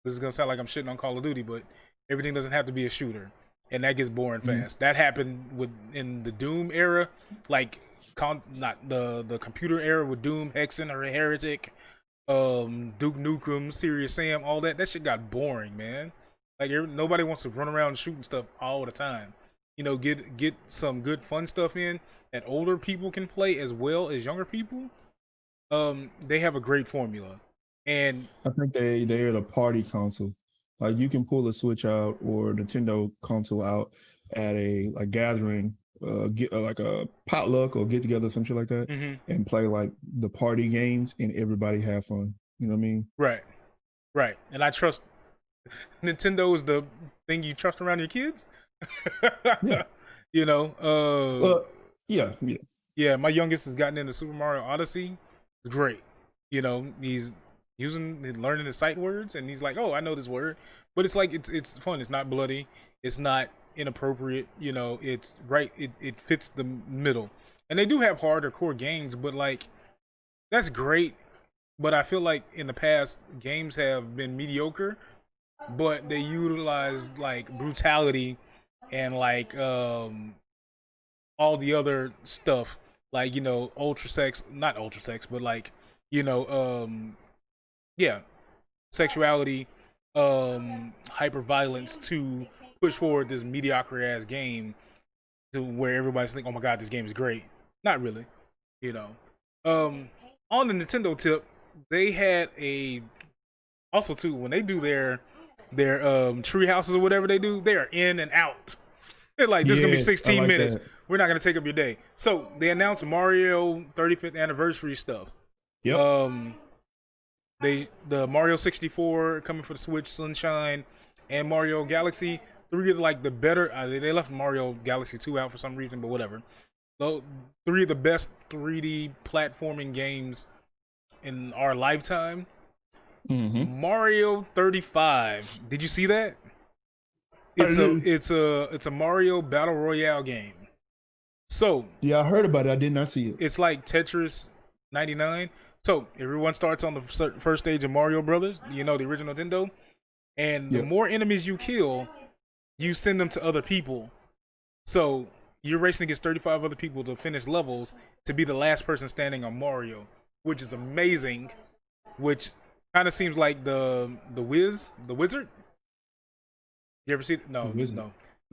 [SPEAKER 1] this is gonna sound like I'm shitting on Call of Duty, but everything doesn't have to be a shooter, and that gets boring
[SPEAKER 2] Mhm.
[SPEAKER 1] fast. That happened with in the Doom era, like not the computer era with Doom, Hexen or Heretic, Duke Nukem, Serious Sam, all that. That shit got boring, man. Like nobody wants to run around shooting stuff all the time. You know, get some good fun stuff in that older people can play as well as younger people. They have a great formula, and
[SPEAKER 2] I think they're the party console. Like you can pull a Switch out or Nintendo console out at a gathering, get like a potluck or get together, some shit like that,
[SPEAKER 1] mhm,
[SPEAKER 2] and play like the party games, and everybody have fun. You know what I mean?
[SPEAKER 1] right. Right. And I trust Nintendo is the thing you trust around your kids.
[SPEAKER 2] Yeah.
[SPEAKER 1] you know,
[SPEAKER 2] Uh, yeah, yeah.
[SPEAKER 1] yeah, my youngest has gotten into Super Mario Odyssey. It's great. You know, he's learning the sight words and he's like, "Oh, I know this word." But it's like it's fun. It's not bloody. It's not inappropriate, you know, it's right it fits the middle. And they do have harder core games, but like that's great. But I feel like in the past games have been mediocre but they utilize like brutality and like all the other stuff like you know ultra sex not ultra sex but like you know yeah sexuality hyper violence to push forward this mediocre ass game to where everybody's like oh my god this game is great not really you know um on the Nintendo tip they had a also too when they do their tree houses or whatever they do, they are in and out. They're like, this is gonna be
[SPEAKER 2] Yes, I
[SPEAKER 1] 16
[SPEAKER 2] like
[SPEAKER 1] minutes.
[SPEAKER 2] that.
[SPEAKER 1] We're not gonna take up your day. So they announced Mario 35th anniversary stuff.
[SPEAKER 2] Yep.
[SPEAKER 1] Um, the Mario 64 coming for the Switch, Sunshine, and Mario Galaxy. Three of like the better. They left Mario Galaxy 2 out for some reason, but whatever. So, three of the best 3D platforming games in our lifetime.
[SPEAKER 2] Mm-hmm.
[SPEAKER 1] Mario 35. Did you see that? It's a Mario battle royale game. So
[SPEAKER 2] Yeah, I heard about it. I did not see it.
[SPEAKER 1] it's like Tetris 99. So everyone starts on the first stage of Mario Brothers. You know the original Nintendo, and the
[SPEAKER 2] Yep.
[SPEAKER 1] more enemies you kill, you send them to other people. So you're racing against 35 other people to finish levels to be the last person standing on Mario, which is amazing. Which kind of seems like the Wizard. You ever see it? No,
[SPEAKER 2] Who is it?
[SPEAKER 1] no.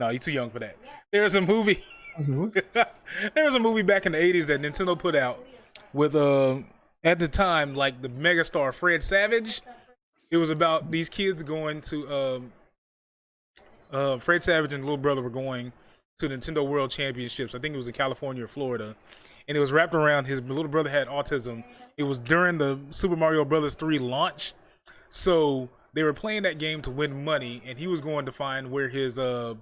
[SPEAKER 1] You're too young for that. There's a movie.
[SPEAKER 2] What?
[SPEAKER 1] There was a movie back in the '80s that Nintendo put out with at the time like the megastar Fred Savage. It was about these kids going to Fred Savage and little brother were going to Nintendo World Championships. I think it was in California or Florida, and it was wrapped around his little brother had autism. It was during the Super Mario Brothers 3 launch, so they were playing that game to win money, and he was going to find where his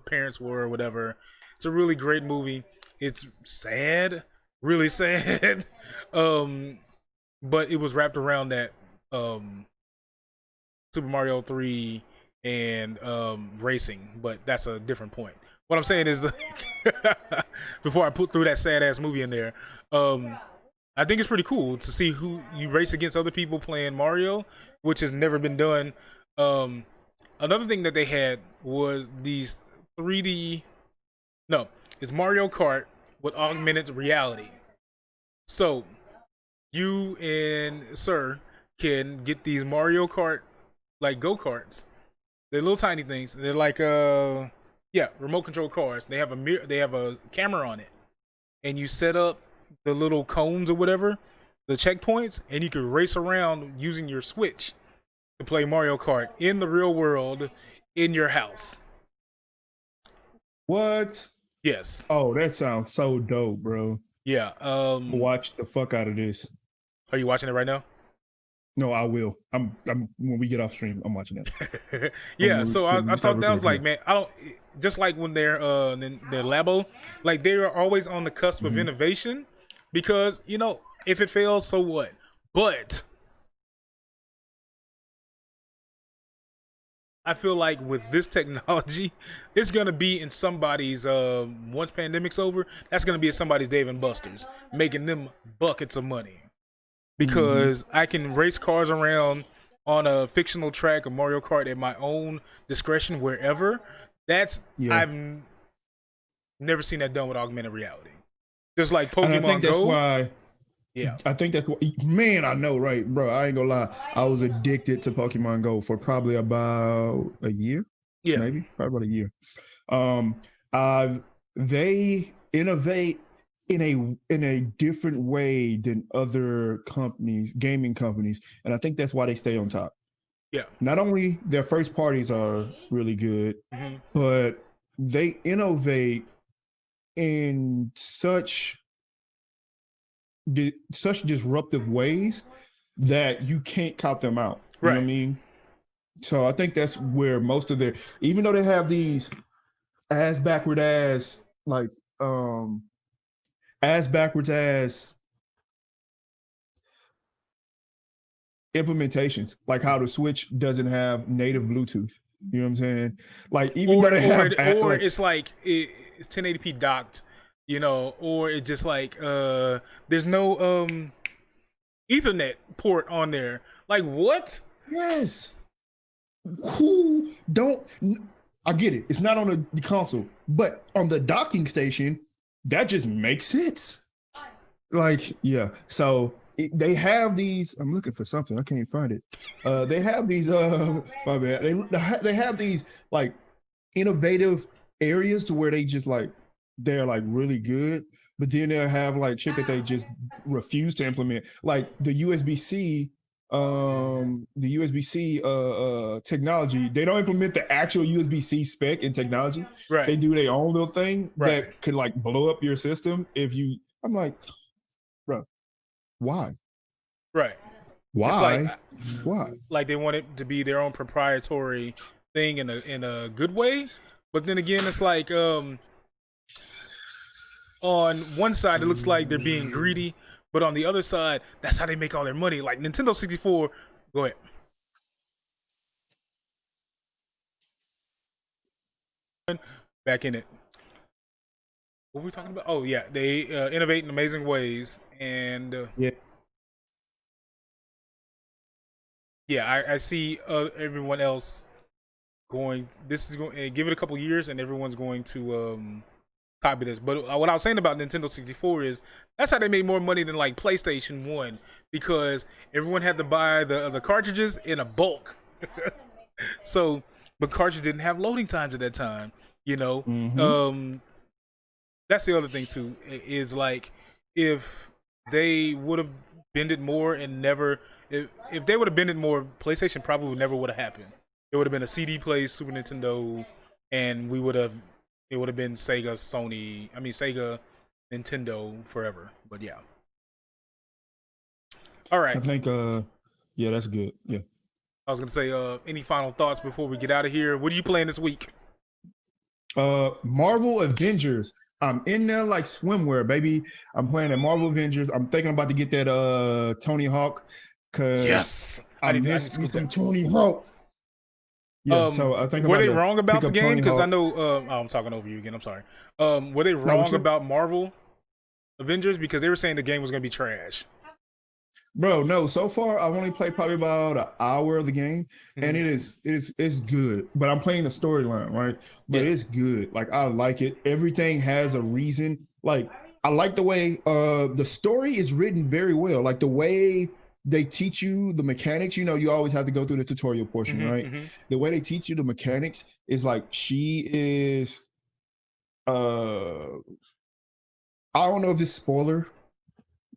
[SPEAKER 1] parents were or whatever. It's a really great movie. It's sad, really sad, but it was wrapped around that Super Mario 3 and racing, but that's a different point. What I'm saying is, before I put through that sad ass movie in there, I think it's pretty cool to see who you race against other people playing Mario, which has never been done. Another thing that they had was these 3D. No, it's Mario Kart with augmented reality. So you and Sir can get these Mario Kart like go-karts. They're little tiny things. They're like remote control cars. They have a mirror, they have a camera on it. And you set up the little cones or whatever, the checkpoints, and you can race around using your Switch to play Mario Kart in the real world in your house.
[SPEAKER 2] What?
[SPEAKER 1] Yes.
[SPEAKER 2] Oh, that sounds so dope, bro.
[SPEAKER 1] Yeah.
[SPEAKER 2] Watch the fuck out of this.
[SPEAKER 1] Are you watching it right now?
[SPEAKER 2] No, I will. I'm when we get off stream, I'm watching it.
[SPEAKER 1] Yeah, so I thought that was like, man, I don't just like when they're Labo, like they are always on the cusp of innovation, because you know if it fails, so what? But I feel like with this technology, it's gonna be in somebody's once pandemic's over, that's gonna be in somebody's Dave and Buster's, making them buckets of money. Because I can race cars around on a fictional track of Mario Kart at my own discretion wherever. I've never seen that done with augmented reality. Just like Pokemon Go.
[SPEAKER 2] And I think that's why.
[SPEAKER 1] Yeah.
[SPEAKER 2] I think that's what. Man, I know, right, bro? I ain't gonna lie. I was addicted to Pokemon Go for probably about a year.
[SPEAKER 1] Yeah.
[SPEAKER 2] Maybe probably about a year. They innovate in a different way than other companies, gaming companies, and I think that's why they stay on top.
[SPEAKER 1] Yeah.
[SPEAKER 2] Not only their first parties are really good, but they innovate in such disruptive ways that you can't count them out. You know what I mean? So I think that's where most of their, even though they have these ass backwards implementations, like how the Switch doesn't have native Bluetooth. You know what I'm saying? Like even though they have,
[SPEAKER 1] it's like it's 1080p docked, you know, or it's just like there's no Ethernet port on there. Like what?
[SPEAKER 2] Yes. Who don't? I get it. It's not on the console, but on the docking station, that just makes sense. Like, yeah. So they have these. I'm looking for something. I can't find it. They have these. My bad. They have these like innovative areas to where they just like they're like really good, but then they'll have like shit that they just refuse to implement, like the USB-C. Technology. They don't implement the actual USB-C spec in technology.
[SPEAKER 1] Right.
[SPEAKER 2] They do their own little thing that could like blow up your system if you. I'm like, bro, why?
[SPEAKER 1] Right.
[SPEAKER 2] Why? Why?
[SPEAKER 1] Like they want it to be their own proprietary thing in a good way, but then again, it's like on one side it looks like they're being greedy, but on the other side, that's how they make all their money. Like Nintendo 64. Go ahead. Back in it. What were we talking about? Oh yeah, they innovate in amazing ways, and I see everyone else going. This is going. Give it a couple years, and everyone's going to copy this. But what I was saying about Nintendo 64 is that's how they made more money than like PlayStation 1, because everyone had to buy the cartridges in a bulk. So, but cartridges didn't have loading times at that time. You know. That's the other thing too, is like if they would have bended more and never, if they would have bended more, PlayStation probably never would have happened. It would have been a CD play Super Nintendo, and it would have been Sega, Nintendo forever. But yeah. All right.
[SPEAKER 2] I think yeah, that's good. Yeah.
[SPEAKER 1] I was gonna say, any final thoughts before we get out of here? What are you playing this week?
[SPEAKER 2] Marvel Avengers. I'm in there like swimwear, baby. I'm playing at Marvel Avengers. I'm thinking about to get that Tony Hawk because
[SPEAKER 1] Yes,
[SPEAKER 2] I
[SPEAKER 1] I need
[SPEAKER 2] miss
[SPEAKER 1] to
[SPEAKER 2] me
[SPEAKER 1] get
[SPEAKER 2] some
[SPEAKER 1] that.
[SPEAKER 2] Tony Hawk. Yeah, so I think I'm
[SPEAKER 1] Were
[SPEAKER 2] about
[SPEAKER 1] they
[SPEAKER 2] to
[SPEAKER 1] wrong about
[SPEAKER 2] pick
[SPEAKER 1] the
[SPEAKER 2] up
[SPEAKER 1] game?
[SPEAKER 2] Tony
[SPEAKER 1] Because I
[SPEAKER 2] Hawk.
[SPEAKER 1] know. I'm talking over you again. I'm sorry. Were they
[SPEAKER 2] No, what's
[SPEAKER 1] wrong
[SPEAKER 2] your
[SPEAKER 1] about Marvel Avengers? Because they were saying the game was gonna be trash.
[SPEAKER 2] bro? No, so far I've only played probably about an hour of the game, and
[SPEAKER 1] Mhm.
[SPEAKER 2] it's good. But I'm playing the storyline, right? But
[SPEAKER 1] Yeah.
[SPEAKER 2] it's good. Like I like it. Everything has a reason. Like I like the way the story is written very well. Like the way they teach you the mechanics. You know, you always have to go through the tutorial portion,
[SPEAKER 1] Hmm.
[SPEAKER 2] right?
[SPEAKER 1] Hmm.
[SPEAKER 2] The way they teach you the mechanics is like she is. Uh, I don't know if it's spoiler,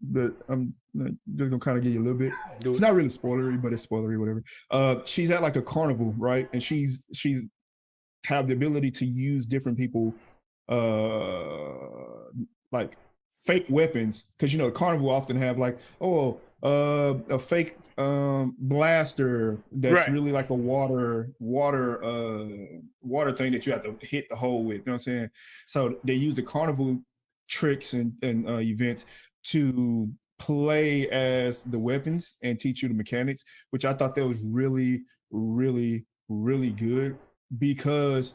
[SPEAKER 2] but I'm just gonna kind of give you a little bit.
[SPEAKER 1] Do
[SPEAKER 2] It's
[SPEAKER 1] it.
[SPEAKER 2] not really spoilery, but it's spoilery, whatever. She's at like a carnival, right? And she's have the ability to use different people, like fake weapons, because you know the carnival often have like a fake blaster that's
[SPEAKER 1] Right.
[SPEAKER 2] really like a water thing that you have to hit the hole with. You know what I'm saying? So they use the carnival tricks and events to play as the weapons and teach you the mechanics, which I thought that was really, really, really good because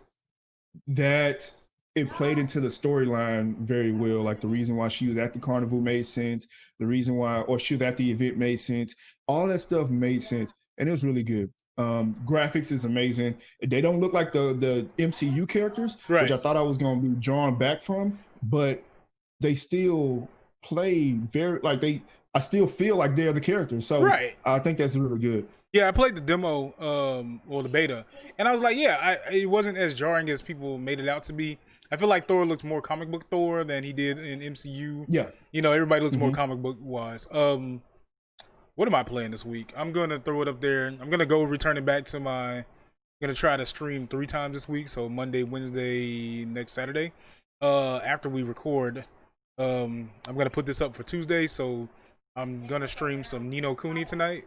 [SPEAKER 2] that it played into the storyline very well. Like the reason why she was at the carnival made sense. The reason why, or she was at the event made sense. All that stuff made sense, and it was really good. Graphics is amazing. They don't look like the MCU characters, which
[SPEAKER 1] Right.
[SPEAKER 2] I thought I was going to be drawn back from, but they still play very like they. I still feel like they're the characters, so
[SPEAKER 1] Right.
[SPEAKER 2] I think that's really good.
[SPEAKER 1] Yeah, I played the demo, or the beta, and I was like, yeah, it wasn't as jarring as people made it out to be. I feel like Thor looks more comic book Thor than he did in MCU.
[SPEAKER 2] Yeah.
[SPEAKER 1] You know, everybody looks more
[SPEAKER 2] Mm-hmm.
[SPEAKER 1] comic book wise. What am I playing this week? I'm gonna throw it up there. I'm gonna go return it back to my. I'm gonna try to stream 3 times this week, so Monday, Wednesday, next Saturday. After we record, I'm gonna put this up for Tuesday, so I'm gonna stream some Nino Kuni tonight.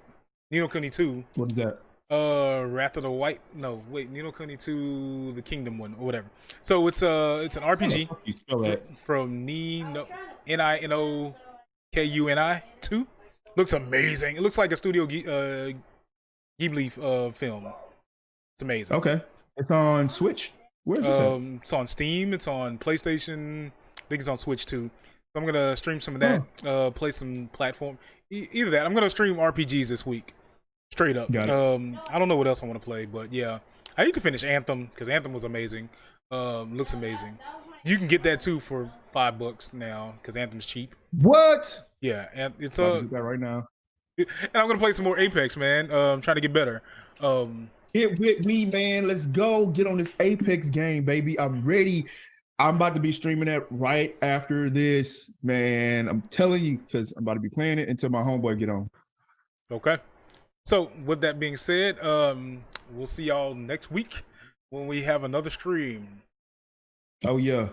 [SPEAKER 1] Nino Kuni 2.
[SPEAKER 2] What is that?
[SPEAKER 1] Wrath of the White. No, wait, Nino Kuni 2, the Kingdom one, or whatever. So it's an
[SPEAKER 2] How the
[SPEAKER 1] RPG
[SPEAKER 2] fuck you spell that?
[SPEAKER 1] from Ninokuni 2. Looks amazing. It looks like a Studio Ghibli film. It's amazing.
[SPEAKER 2] Okay. It's on Switch. Where's this at?
[SPEAKER 1] It's on Steam. It's on PlayStation. I think it's on Switch too. So I'm gonna stream some of
[SPEAKER 2] Oh,
[SPEAKER 1] that. Play some platform. Either that. I'm gonna stream RPGs this week. Straight up.
[SPEAKER 2] got it.
[SPEAKER 1] I don't know what else I want to play, but yeah, I need to finish Anthem because Anthem was amazing. Looks amazing. You can get that too for $5 now because Anthem's cheap.
[SPEAKER 2] What?
[SPEAKER 1] Yeah, and it's
[SPEAKER 2] About to do that right now.
[SPEAKER 1] and I'm gonna play some more Apex, man. I'm trying to get better.
[SPEAKER 2] Get with me, man. Let's go. Get on this Apex game, baby. I'm ready. I'm about to be streaming that right after this, man. I'm telling you, because I'm about to be playing it until my homeboy get on.
[SPEAKER 1] Okay. So with that being said, we'll see y'all next week when we have another stream.
[SPEAKER 2] Oh yeah.